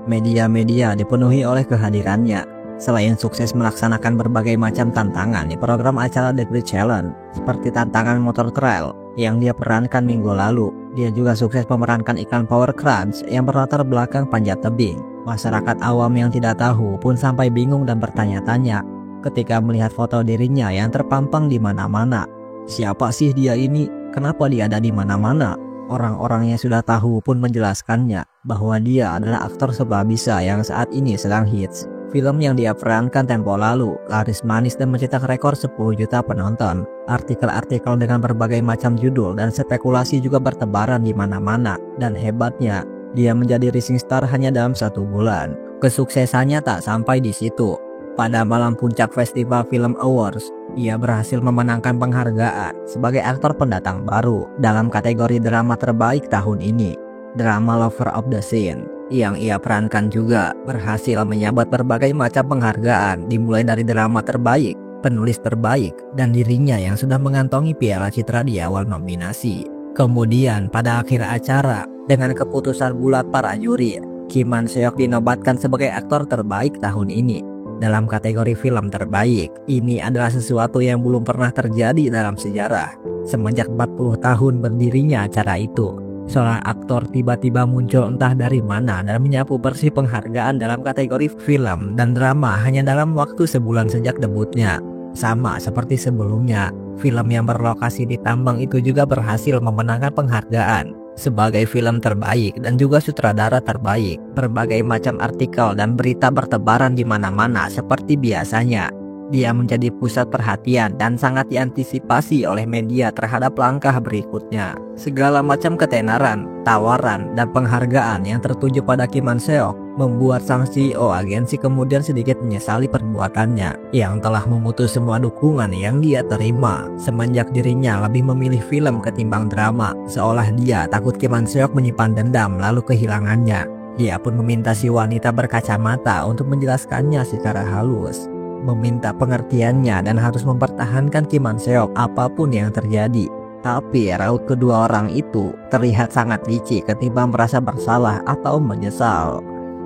Media-media dipenuhi oleh kehadirannya. Selain sukses melaksanakan berbagai macam tantangan di program acara The Great Challenge, seperti tantangan motor trail yang dia perankan minggu lalu, dia juga sukses memerankan iklan Power Crunch yang berlatar belakang panjat tebing. Masyarakat awam yang tidak tahu pun sampai bingung dan bertanya-tanya ketika melihat foto dirinya yang terpampang di mana-mana. Siapa sih dia ini? Kenapa dia ada di mana-mana? Orang-orang yang sudah tahu pun menjelaskannya bahwa dia adalah aktor serba bisa yang saat ini sedang hits. Film yang dia perankan tempo lalu laris manis dan mencetak rekor 10 juta penonton. Artikel-artikel dengan berbagai macam judul dan spekulasi juga bertebaran di mana-mana. Dan hebatnya, dia menjadi rising star hanya dalam 1 bulan. Kesuksesannya tak sampai di situ. Pada malam puncak Festival Film Awards, ia berhasil memenangkan penghargaan sebagai aktor pendatang baru dalam kategori drama terbaik tahun ini, Drama Lover of the Scene. Yang ia perankan juga berhasil menyabet berbagai macam penghargaan, dimulai dari drama terbaik, penulis terbaik, dan dirinya yang sudah mengantongi piala citra di awal nominasi. Kemudian pada akhir acara, dengan keputusan bulat para juri, Kim Man Seok dinobatkan sebagai aktor terbaik tahun ini dalam kategori film terbaik. Ini adalah sesuatu yang belum pernah terjadi dalam sejarah. Semenjak 40 tahun berdirinya acara itu, seorang aktor tiba-tiba muncul entah dari mana dan menyapu bersih penghargaan dalam kategori film dan drama hanya dalam waktu sebulan sejak debutnya. Sama seperti sebelumnya, film yang berlokasi di tambang itu juga berhasil memenangkan penghargaan sebagai film terbaik dan juga sutradara terbaik. Berbagai macam artikel dan berita bertebaran di mana-mana seperti biasanya. Dia menjadi pusat perhatian dan sangat diantisipasi oleh media terhadap langkah berikutnya. Segala macam ketenaran, tawaran, dan penghargaan yang tertuju pada Kim Man Seok membuat sang CEO agensi kemudian sedikit menyesali perbuatannya yang telah memutus semua dukungan yang dia terima. Semenjak dirinya lebih memilih film ketimbang drama, seolah dia takut Kim Man Seok menyimpan dendam lalu kehilangannya. Dia pun meminta si wanita berkacamata untuk menjelaskannya secara halus, meminta pengertiannya dan harus mempertahankan Kim Man Seok apapun yang terjadi. Tapi raut kedua orang itu terlihat sangat licik ketimbang merasa bersalah atau menyesal.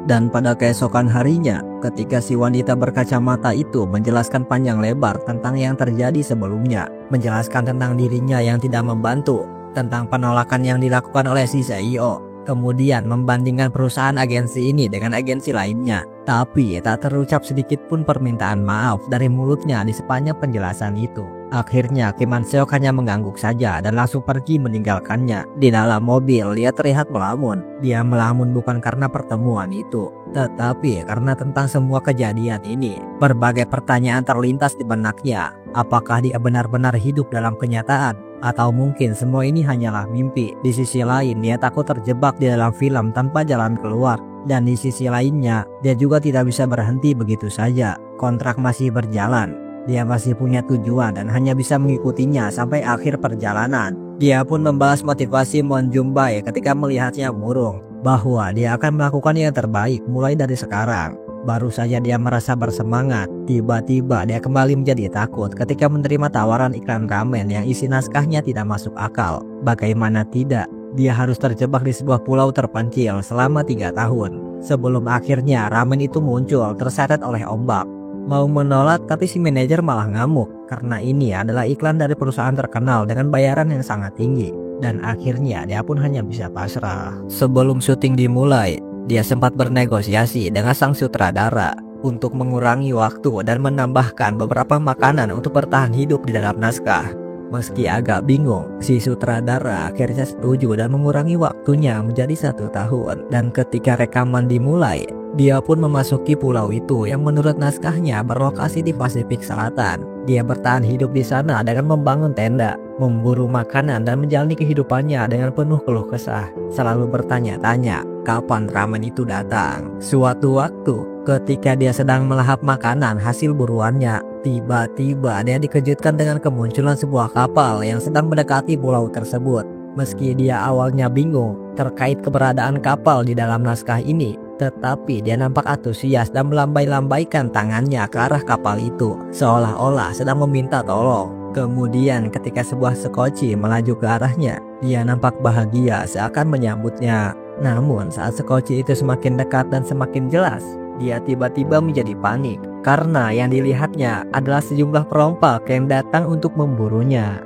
Dan pada keesokan harinya, ketika si wanita berkacamata itu menjelaskan panjang lebar tentang yang terjadi sebelumnya, menjelaskan tentang dirinya yang tidak membantu, tentang penolakan yang dilakukan oleh si CEO, kemudian membandingkan perusahaan agensi ini dengan agensi lainnya. Tapi tak terucap sedikit pun permintaan maaf dari mulutnya di sepanjang penjelasan itu. Akhirnya Kim Man Seok hanya mengangguk saja dan langsung pergi meninggalkannya. Di dalam mobil dia terlihat melamun. Dia melamun bukan karena pertemuan itu, tetapi karena tentang semua kejadian ini. Berbagai pertanyaan terlintas di benaknya. Apakah dia benar-benar hidup dalam kenyataan? Atau mungkin semua ini hanyalah mimpi? Di sisi lain dia takut terjebak di dalam film tanpa jalan keluar. Dan di sisi lainnya dia juga tidak bisa berhenti begitu saja. Kontrak masih berjalan. Dia masih punya tujuan dan hanya bisa mengikutinya sampai akhir perjalanan. Dia pun membalas motivasi Moon Jung-bae ketika melihatnya murung bahwa dia akan melakukan yang terbaik mulai dari sekarang. Baru saja dia merasa bersemangat, tiba-tiba dia kembali menjadi takut ketika menerima tawaran iklan ramen yang isi naskahnya tidak masuk akal. Bagaimana tidak, dia harus terjebak di sebuah pulau terpencil selama 3 tahun. Sebelum akhirnya ramen itu muncul terseret oleh ombak. Mau menolak tapi si manajer malah ngamuk karena ini adalah iklan dari perusahaan terkenal dengan bayaran yang sangat tinggi. Dan akhirnya dia pun hanya bisa pasrah. Sebelum syuting dimulai, dia sempat bernegosiasi dengan sang sutradara untuk mengurangi waktu dan menambahkan beberapa makanan untuk bertahan hidup di dalam naskah. Meski agak bingung, si sutradara akhirnya setuju dan mengurangi waktunya menjadi 1 tahun. Dan ketika rekaman dimulai, dia pun memasuki pulau itu yang menurut naskahnya berlokasi di Pasifik Selatan. Dia bertahan hidup di sana dengan membangun tenda, memburu makanan dan menjalani kehidupannya dengan penuh keluh kesah. Selalu bertanya-tanya kapan ramen itu datang. Suatu waktu ketika dia sedang melahap makanan hasil buruannya, tiba-tiba dia dikejutkan dengan kemunculan sebuah kapal yang sedang mendekati pulau tersebut. Meski dia awalnya bingung terkait keberadaan kapal di dalam naskah ini, tetapi dia nampak antusias dan melambai-lambaikan tangannya ke arah kapal itu, seolah-olah sedang meminta tolong. Kemudian ketika sebuah sekoci melaju ke arahnya, dia nampak bahagia seakan menyambutnya. Namun saat sekoci itu semakin dekat dan semakin jelas, dia tiba-tiba menjadi panik karena yang dilihatnya adalah sejumlah perompak yang datang untuk memburunya.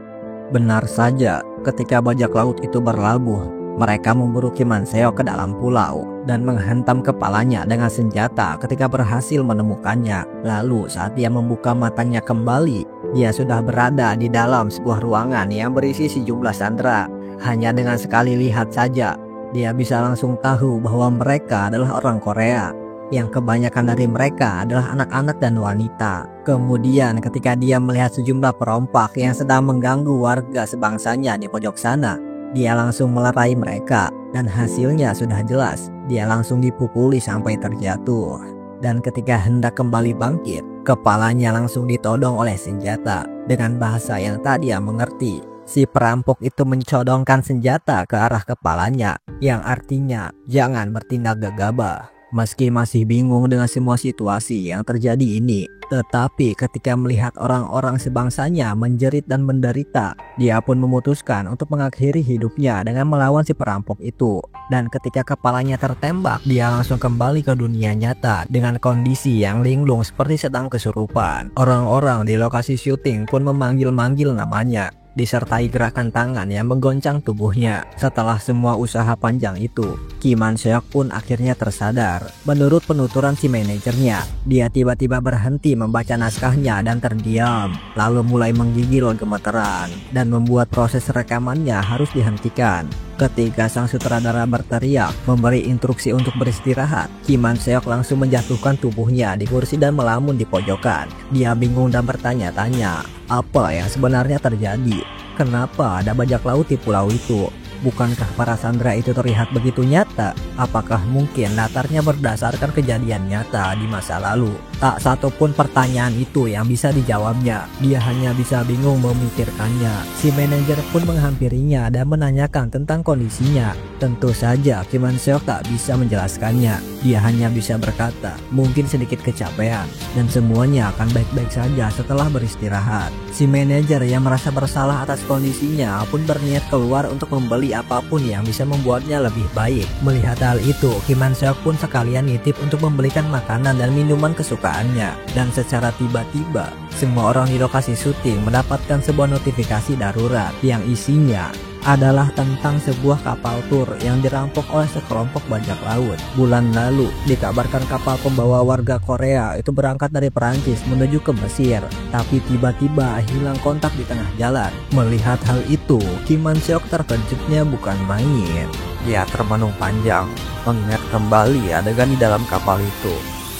Benar saja, ketika bajak laut itu berlabuh, mereka memburu Kim Man Seok ke dalam pulau dan menghantam kepalanya dengan senjata ketika berhasil menemukannya. Lalu saat dia membuka matanya kembali, dia sudah berada di dalam sebuah ruangan yang berisi sejumlah sandera. Hanya dengan sekali lihat saja, dia bisa langsung tahu bahwa mereka adalah orang Korea, yang kebanyakan dari mereka adalah anak-anak dan wanita. Kemudian ketika dia melihat sejumlah perompak yang sedang mengganggu warga sebangsanya di pojok sana, dia langsung melerai mereka dan hasilnya sudah jelas. Dia langsung dipukuli sampai terjatuh. Dan ketika hendak kembali bangkit, kepalanya langsung ditodong oleh senjata. Dengan bahasa yang tak dia mengerti, si perampok itu mencodongkan senjata ke arah kepalanya, yang artinya jangan bertindak gegabah. Meski masih bingung dengan semua situasi yang terjadi ini, tetapi ketika melihat orang-orang sebangsanya menjerit dan menderita, dia pun memutuskan untuk mengakhiri hidupnya dengan melawan si perampok itu. Dan ketika kepalanya tertembak, dia langsung kembali ke dunia nyata dengan kondisi yang linglung seperti sedang kesurupan. Orang-orang di lokasi syuting pun memanggil-manggil namanya, disertai gerakan tangan yang menggoncang tubuhnya. Setelah semua usaha panjang itu, Kim Man Seok pun akhirnya tersadar. Menurut penuturan si manajernya, dia tiba-tiba berhenti membaca naskahnya dan terdiam, lalu mulai menggigil gemeteran dan membuat proses rekamannya harus dihentikan. Ketika sang sutradara berteriak memberi instruksi untuk beristirahat, Kim Man Seok langsung menjatuhkan tubuhnya di kursi dan melamun di pojokan. Dia bingung dan bertanya-tanya, apa yang sebenarnya terjadi? Kenapa ada bajak laut di pulau itu? Bukankah para sandera itu terlihat begitu nyata? Apakah mungkin latarnya berdasarkan kejadian nyata di masa lalu? Tak satu pun pertanyaan itu yang bisa dijawabnya. Dia hanya bisa bingung memikirkannya. Si manajer pun menghampirinya dan menanyakan tentang kondisinya. Tentu saja Kim Man Seok tak bisa menjelaskannya. Dia hanya bisa berkata, mungkin sedikit kecapean, dan semuanya akan baik-baik saja setelah beristirahat. Si manajer yang merasa bersalah atas kondisinya pun berniat keluar untuk membeli apapun yang bisa membuatnya lebih baik. Melihat hal itu, Kim Man Seok pun sekalian nitip untuk membelikan makanan dan minuman kesukaannya. Dan secara tiba-tiba, semua orang di lokasi syuting mendapatkan sebuah notifikasi darurat yang isinya adalah tentang sebuah kapal tur yang dirampok oleh sekelompok bajak laut. Bulan lalu, dikabarkan kapal pembawa warga Korea itu berangkat dari Perancis menuju ke Mesir, tapi tiba-tiba hilang kontak di tengah jalan. Melihat hal itu, Kim Man Seok terkejutnya bukan main. Dia termenung panjang, mengingat kembali adegan di dalam kapal itu.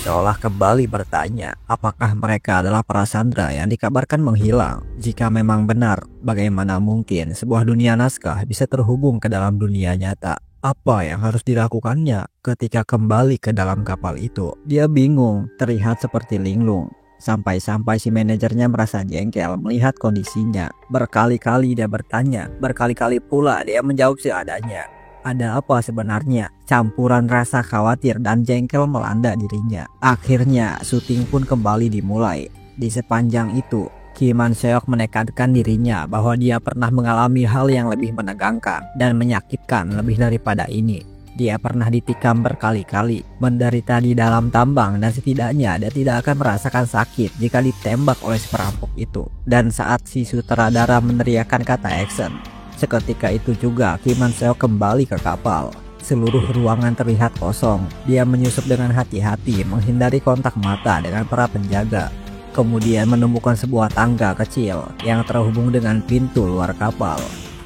Seolah kembali bertanya, apakah mereka adalah para sandera yang dikabarkan menghilang? Jika memang benar, bagaimana mungkin sebuah dunia naskah bisa terhubung ke dalam dunia nyata? Apa yang harus dilakukannya ketika kembali ke dalam kapal itu? Dia bingung, terlihat seperti linglung. Sampai-sampai si manajernya merasa jengkel melihat kondisinya. Berkali-kali dia bertanya, berkali-kali pula dia menjawab seadanya. Ada apa sebenarnya? Campuran rasa khawatir dan jengkel melanda dirinya. Akhirnya syuting pun kembali dimulai. Di sepanjang itu, Kim Man Seok menekankan dirinya bahwa dia pernah mengalami hal yang lebih menegangkan dan menyakitkan lebih daripada ini. Dia pernah ditikam berkali-kali, menderita di dalam tambang, dan setidaknya dia tidak akan merasakan sakit jika ditembak oleh si perampok itu. Dan saat si sutradara meneriakkan kata action, seketika itu juga Kim Man Seok kembali ke kapal. Seluruh ruangan terlihat kosong. Dia menyusup dengan hati-hati menghindari kontak mata dengan para penjaga. Kemudian menemukan sebuah tangga kecil yang terhubung dengan pintu luar kapal.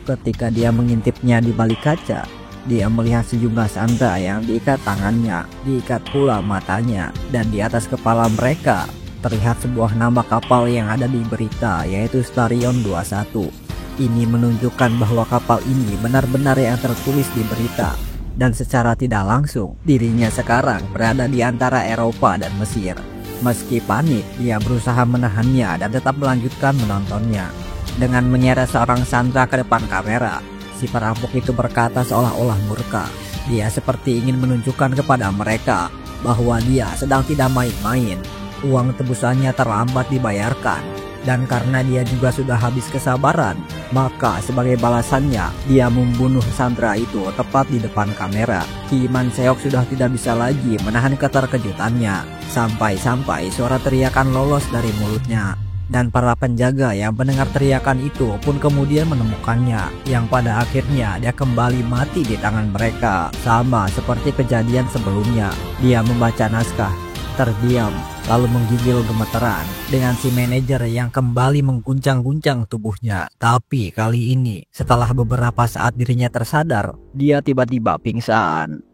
Ketika dia mengintipnya di balik kaca, dia melihat sejumlah sandera yang diikat tangannya, diikat pula matanya, dan di atas kepala mereka terlihat sebuah nama kapal yang ada di berita, yaitu Starion 21. Ini menunjukkan bahwa kapal ini benar-benar yang tertulis di berita, dan secara tidak langsung dirinya sekarang berada di antara Eropa dan Mesir. Meski panik, dia berusaha menahannya dan tetap melanjutkan menontonnya. Dengan menyeret seorang sandera ke depan kamera, si perampok itu berkata seolah-olah murka. Dia seperti ingin menunjukkan kepada mereka bahwa dia sedang tidak main-main. Uang tebusannya terlambat dibayarkan, dan karena dia juga sudah habis kesabaran, maka sebagai balasannya dia membunuh sandera itu tepat di depan kamera. Kim Man Seok sudah tidak bisa lagi menahan keterkejutannya, sampai-sampai suara teriakan lolos dari mulutnya. Dan para penjaga yang mendengar teriakan itu pun kemudian menemukannya, yang pada akhirnya dia kembali mati di tangan mereka. Sama seperti kejadian sebelumnya, dia membaca naskah, terdiam, lalu menggigil gemeteran dengan si manajer yang kembali mengguncang-guncang tubuhnya. Tapi kali ini, setelah beberapa saat dirinya tersadar, dia tiba-tiba pingsan.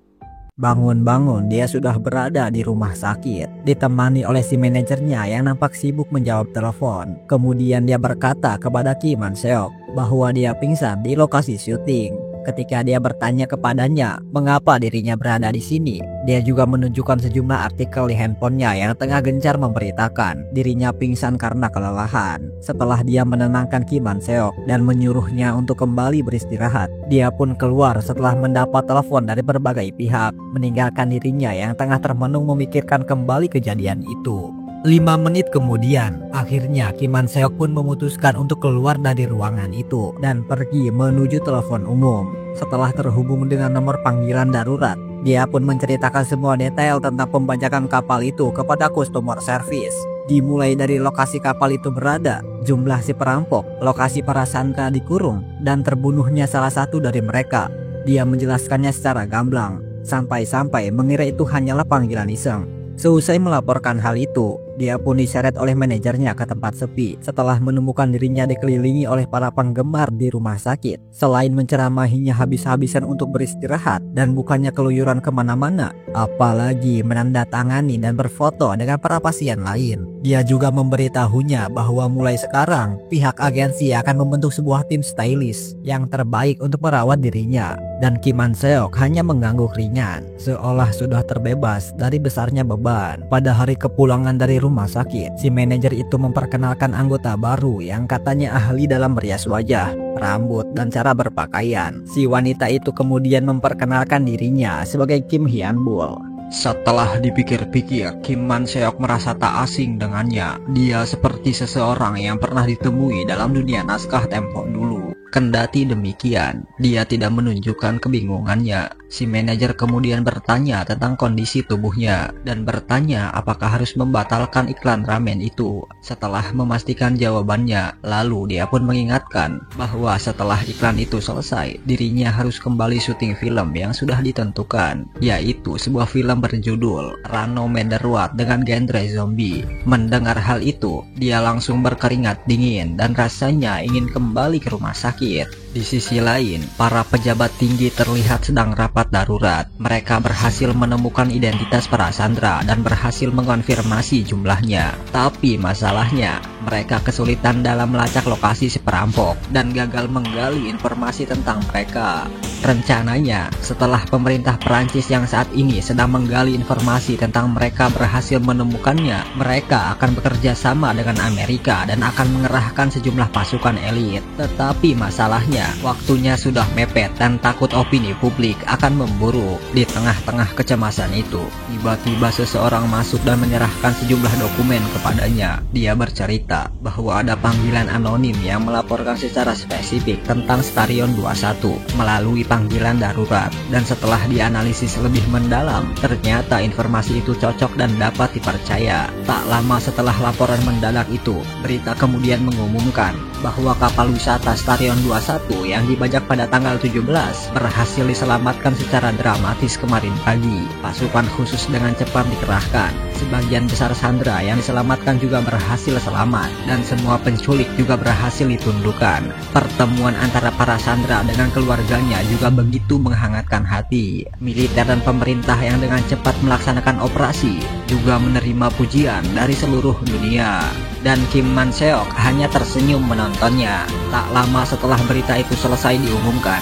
Bangun-bangun, dia sudah berada di rumah sakit, ditemani oleh si manajernya yang nampak sibuk menjawab telepon. Kemudian dia berkata kepada Kim Man Seok bahwa dia pingsan di lokasi syuting. Ketika dia bertanya kepadanya mengapa dirinya berada di sini, dia juga menunjukkan sejumlah artikel di handphonenya yang tengah gencar memberitakan dirinya pingsan karena kelelahan. Setelah dia menenangkan Kim Man Seok dan menyuruhnya untuk kembali beristirahat, dia pun keluar setelah mendapat telepon dari berbagai pihak, meninggalkan dirinya yang tengah termenung memikirkan kembali kejadian itu. 5 menit kemudian, akhirnya Kim Man Seok pun memutuskan untuk keluar dari ruangan itu dan pergi menuju telepon umum. Setelah terhubung dengan nomor panggilan darurat, dia pun menceritakan semua detail tentang pembajakan kapal itu kepada customer service. Dimulai dari lokasi kapal itu berada, jumlah si perampok, lokasi para sandera dikurung, dan terbunuhnya salah satu dari mereka. Dia menjelaskannya secara gamblang, sampai-sampai mengira itu hanyalah panggilan iseng. Seusai melaporkan hal itu, dia pun diseret oleh manajernya ke tempat sepi setelah menemukan dirinya dikelilingi oleh para penggemar di rumah sakit. Selain menceramahinya habis-habisan untuk beristirahat dan bukannya keluyuran kemana-mana, apalagi menandatangani dan berfoto dengan para pasien lain. Dia juga memberitahunya bahwa mulai sekarang pihak agensi akan membentuk sebuah tim stylist yang terbaik untuk merawat dirinya. Dan Kim Man Seok hanya mengangguk ringan, seolah sudah terbebas dari besarnya beban. Pada hari kepulangan dari rumah sakit, si manajer itu memperkenalkan anggota baru yang katanya ahli dalam merias wajah, rambut, dan cara berpakaian. Si wanita itu kemudian memperkenalkan dirinya sebagai Kim Hyun Bul. Setelah dipikir-pikir, Kim Man Seok merasa tak asing dengannya. Dia seperti seseorang yang pernah ditemui dalam dunia naskah tempo dulu. Kendati demikian, dia tidak menunjukkan kebingungannya. Si manajer kemudian bertanya tentang kondisi tubuhnya dan bertanya apakah harus membatalkan iklan ramen itu. Setelah memastikan jawabannya, lalu dia pun mengingatkan bahwa setelah iklan itu selesai, dirinya harus kembali syuting film yang sudah ditentukan, yaitu sebuah film berjudul Rano Menderwat dengan genre zombie. Mendengar hal itu, dia langsung berkeringat dingin dan rasanya ingin kembali ke rumah sakit. Di sisi lain, para pejabat tinggi terlihat sedang rapat darurat. Mereka berhasil menemukan identitas para sandera dan berhasil mengonfirmasi jumlahnya. Tapi masalahnya, mereka kesulitan dalam melacak lokasi si perampok dan gagal menggali informasi tentang mereka. Rencananya, setelah pemerintah Perancis yang saat ini sedang menggali informasi tentang mereka berhasil menemukannya, mereka akan bekerja sama dengan Amerika dan akan mengerahkan sejumlah pasukan elit. Tetapi masalahnya, waktunya sudah mepet dan takut opini publik akan memburuk. Di tengah-tengah kecemasan itu, tiba-tiba seseorang masuk dan menyerahkan sejumlah dokumen kepadanya. Dia bercerita bahwa ada panggilan anonim yang melaporkan secara spesifik tentang Starion 21 melalui panggilan darurat, dan setelah dianalisis lebih mendalam, ternyata informasi itu cocok dan dapat dipercaya. Tak lama setelah laporan mendadak itu, berita kemudian mengumumkan bahwa kapal wisata Starion 21 yang dibajak pada tanggal 17 berhasil diselamatkan secara dramatis kemarin pagi. Pasukan khusus dengan cepat dikerahkan. Sebagian besar sandera yang diselamatkan juga berhasil selamat, dan semua penculik juga berhasil ditundukkan. Pertemuan antara para sandera dengan keluarganya juga begitu menghangatkan hati. Militer dan pemerintah yang dengan cepat melaksanakan operasi juga menerima pujian dari seluruh dunia. Dan Kim Man Seok hanya tersenyum menontonnya. Tak lama setelah berita itu selesai diumumkan,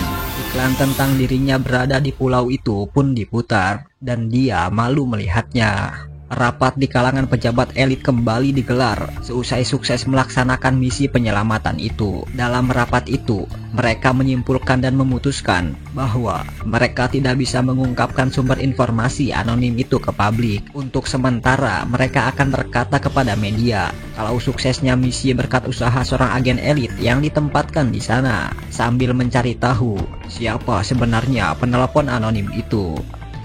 iklan tentang dirinya berada di pulau itu pun diputar, dan dia malu melihatnya. Rapat di kalangan pejabat elit kembali digelar seusai sukses melaksanakan misi penyelamatan itu. Dalam rapat itu, mereka menyimpulkan dan memutuskan bahwa mereka tidak bisa mengungkapkan sumber informasi anonim itu ke publik. Untuk sementara, mereka akan berkata kepada media kalau suksesnya misi berkat usaha seorang agen elit yang ditempatkan di sana, sambil mencari tahu siapa sebenarnya penelepon anonim itu.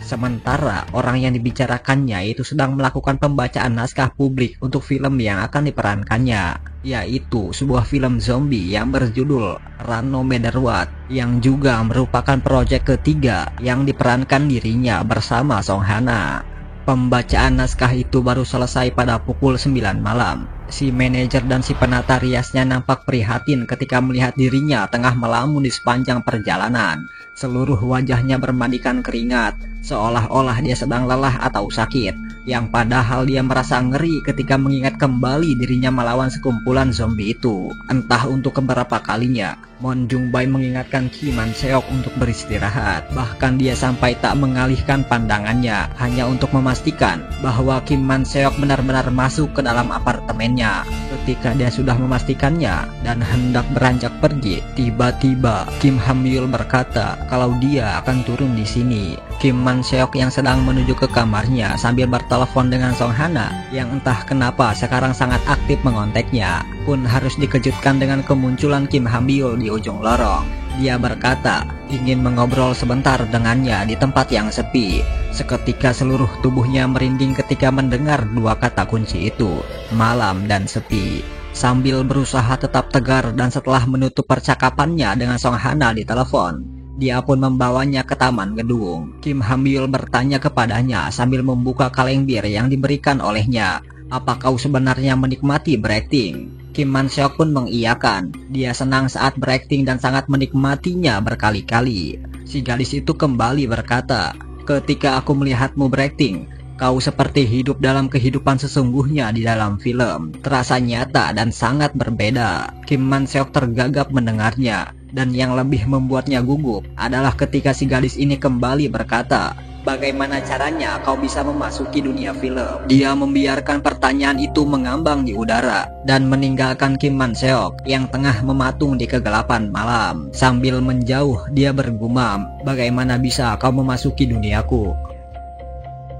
Sementara orang yang dibicarakannya itu sedang melakukan pembacaan naskah publik untuk film yang akan diperankannya, yaitu sebuah film zombie yang berjudul Rano Menderwat, yang juga merupakan proyek ketiga yang diperankan dirinya bersama Song Hana. Pembacaan naskah itu baru selesai pada pukul 9 malam. Si manajer dan si penata riasnya nampak prihatin ketika melihat dirinya tengah melamun di sepanjang perjalanan. Seluruh wajahnya bermandikan keringat, seolah-olah dia sedang lelah atau sakit, yang padahal dia merasa ngeri ketika mengingat kembali dirinya melawan sekumpulan zombie itu. Entah untuk keberapa kalinya, Mon Jung-bae mengingatkan Kim Man Seok untuk beristirahat. Bahkan dia sampai tak mengalihkan pandangannya hanya untuk memastikan bahwa Kim Man Seok benar-benar masuk ke dalam apartemennya. Ketika dia sudah memastikannya dan hendak beranjak pergi, tiba-tiba Kim Han-byul berkata kalau dia akan turun di sini. Kim Man Seok yang sedang menuju ke kamarnya sambil bertelepon dengan Song Hana yang entah kenapa sekarang sangat aktif mengonteknya, pun harus dikejutkan dengan kemunculan Kim Han-byul di ujung lorong. Dia berkata ingin mengobrol sebentar dengannya di tempat yang sepi. Seketika seluruh tubuhnya merinding ketika mendengar dua kata kunci itu, malam dan sepi. Sambil berusaha tetap tegar dan setelah menutup percakapannya dengan Song Hana di telepon, dia pun membawanya ke taman gedung. Kim Han-byul bertanya kepadanya sambil membuka kaleng bir yang diberikan olehnya, "Apa kau sebenarnya menikmati berakting?" Kim Man Seok pun mengiyakan. Dia senang saat berakting dan sangat menikmatinya berkali-kali. Si gadis itu kembali berkata, "Ketika aku melihatmu berakting, kau seperti hidup dalam kehidupan sesungguhnya di dalam film. Terasa nyata dan sangat berbeda." Kim Man Seok tergagap mendengarnya, dan yang lebih membuatnya gugup adalah ketika si gadis ini kembali berkata, "Bagaimana caranya kau bisa memasuki dunia film?" Dia membiarkan pertanyaan itu mengambang di udara dan meninggalkan Kim Man Seok yang tengah mematung di kegelapan malam. Sambil menjauh dia bergumam, "Bagaimana bisa kau memasuki duniaku?"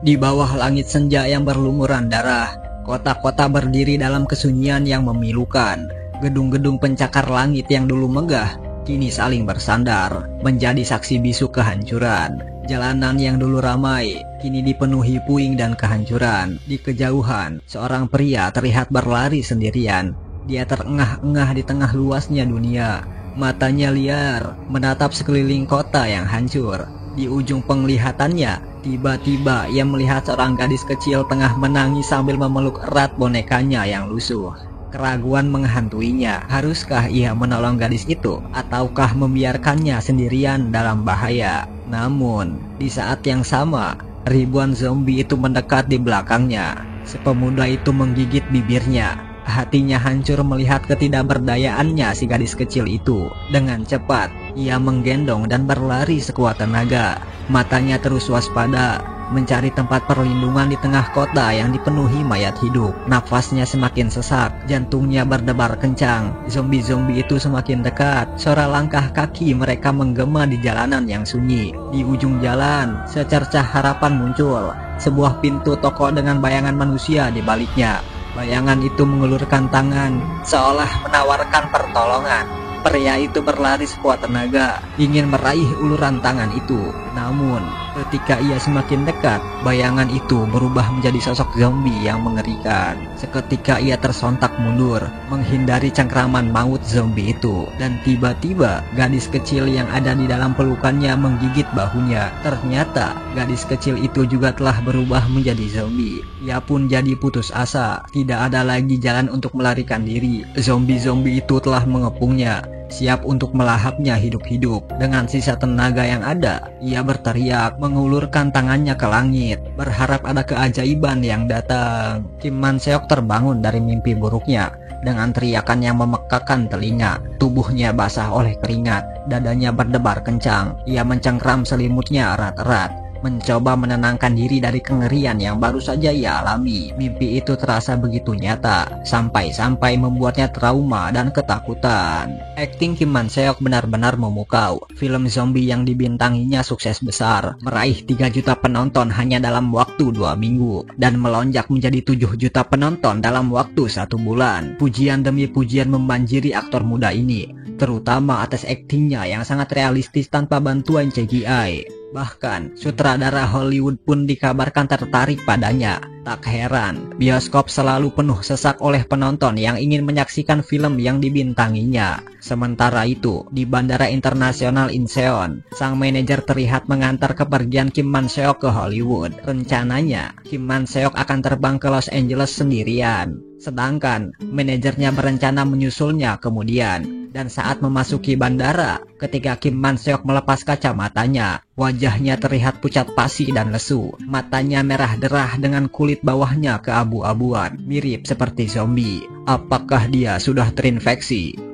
Di bawah langit senja yang berlumuran darah, kota-kota berdiri dalam kesunyian yang memilukan. Gedung-gedung pencakar langit yang dulu megah kini saling bersandar, menjadi saksi bisu kehancuran. Jalanan yang dulu ramai, kini dipenuhi puing dan kehancuran. Di kejauhan, seorang pria terlihat berlari sendirian. Dia terengah-engah di tengah luasnya dunia. Matanya liar, menatap sekeliling kota yang hancur. Di ujung penglihatannya, tiba-tiba ia melihat seorang gadis kecil tengah menangis sambil memeluk erat bonekanya yang lusuh. Keraguan menghantuinya, haruskah ia menolong gadis itu ataukah membiarkannya sendirian dalam bahaya? Namun, di saat yang sama, ribuan zombie itu mendekat di belakangnya. Sepemuda itu menggigit bibirnya. Hatinya hancur melihat ketidakberdayaannya si gadis kecil itu. Dengan cepat, ia menggendong dan berlari sekuat tenaga. Matanya terus waspada, mencari tempat perlindungan di tengah kota yang dipenuhi mayat hidup. Nafasnya semakin sesak, jantungnya berdebar kencang. Zombie-zombie itu semakin dekat. Suara langkah kaki mereka menggema di jalanan yang sunyi. Di ujung jalan, secercah harapan muncul. Sebuah pintu toko dengan bayangan manusia di baliknya. Bayangan itu mengulurkan tangan, seolah menawarkan pertolongan. Pria itu berlari sekuat tenaga, ingin meraih uluran tangan itu. Namun, ketika ia semakin dekat, bayangan itu berubah menjadi sosok zombie yang mengerikan. Seketika ia tersontak mundur, menghindari cengkraman maut zombie itu. Dan tiba-tiba, gadis kecil yang ada di dalam pelukannya menggigit bahunya. Ternyata, gadis kecil itu juga telah berubah menjadi zombie. Ia pun jadi putus asa, tidak ada lagi jalan untuk melarikan diri. Zombie-zombie itu telah mengepungnya, siap untuk melahapnya hidup-hidup. Dengan sisa tenaga yang ada, ia berteriak, mengulurkan tangannya ke langit, berharap ada keajaiban yang datang. Kim Man Seok terbangun dari mimpi buruknya dengan teriakan yang memekakan telinga. Tubuhnya basah oleh keringat, dadanya berdebar kencang. Ia mencengkram selimutnya erat-erat, mencoba menenangkan diri dari kengerian yang baru saja ia alami. Mimpi itu terasa begitu nyata, sampai-sampai membuatnya trauma dan ketakutan. Akting Kim Man Seok benar-benar memukau. Film zombie yang dibintanginya sukses besar, meraih 3 juta penonton hanya dalam waktu 2 minggu, dan melonjak menjadi 7 juta penonton dalam waktu 1 bulan. Pujian demi pujian membanjiri aktor muda ini, terutama atas aktingnya yang sangat realistis tanpa bantuan CGI. Bahkan, sutradara Hollywood pun dikabarkan tertarik padanya. Tak heran, bioskop selalu penuh sesak oleh penonton yang ingin menyaksikan film yang dibintanginya. Sementara itu, di Bandara Internasional Incheon, sang manajer terlihat mengantar kepergian Kim Man Seok ke Hollywood. Rencananya, Kim Man Seok akan terbang ke Los Angeles sendirian. Sedangkan, manajernya berencana menyusulnya kemudian. Dan saat memasuki bandara, ketika Kim Man Seok melepas kacamatanya, wajahnya terlihat pucat pasi dan lesu. Matanya merah derah dengan kulit bawahnya keabu-abuan, mirip seperti zombie. Apakah dia sudah terinfeksi?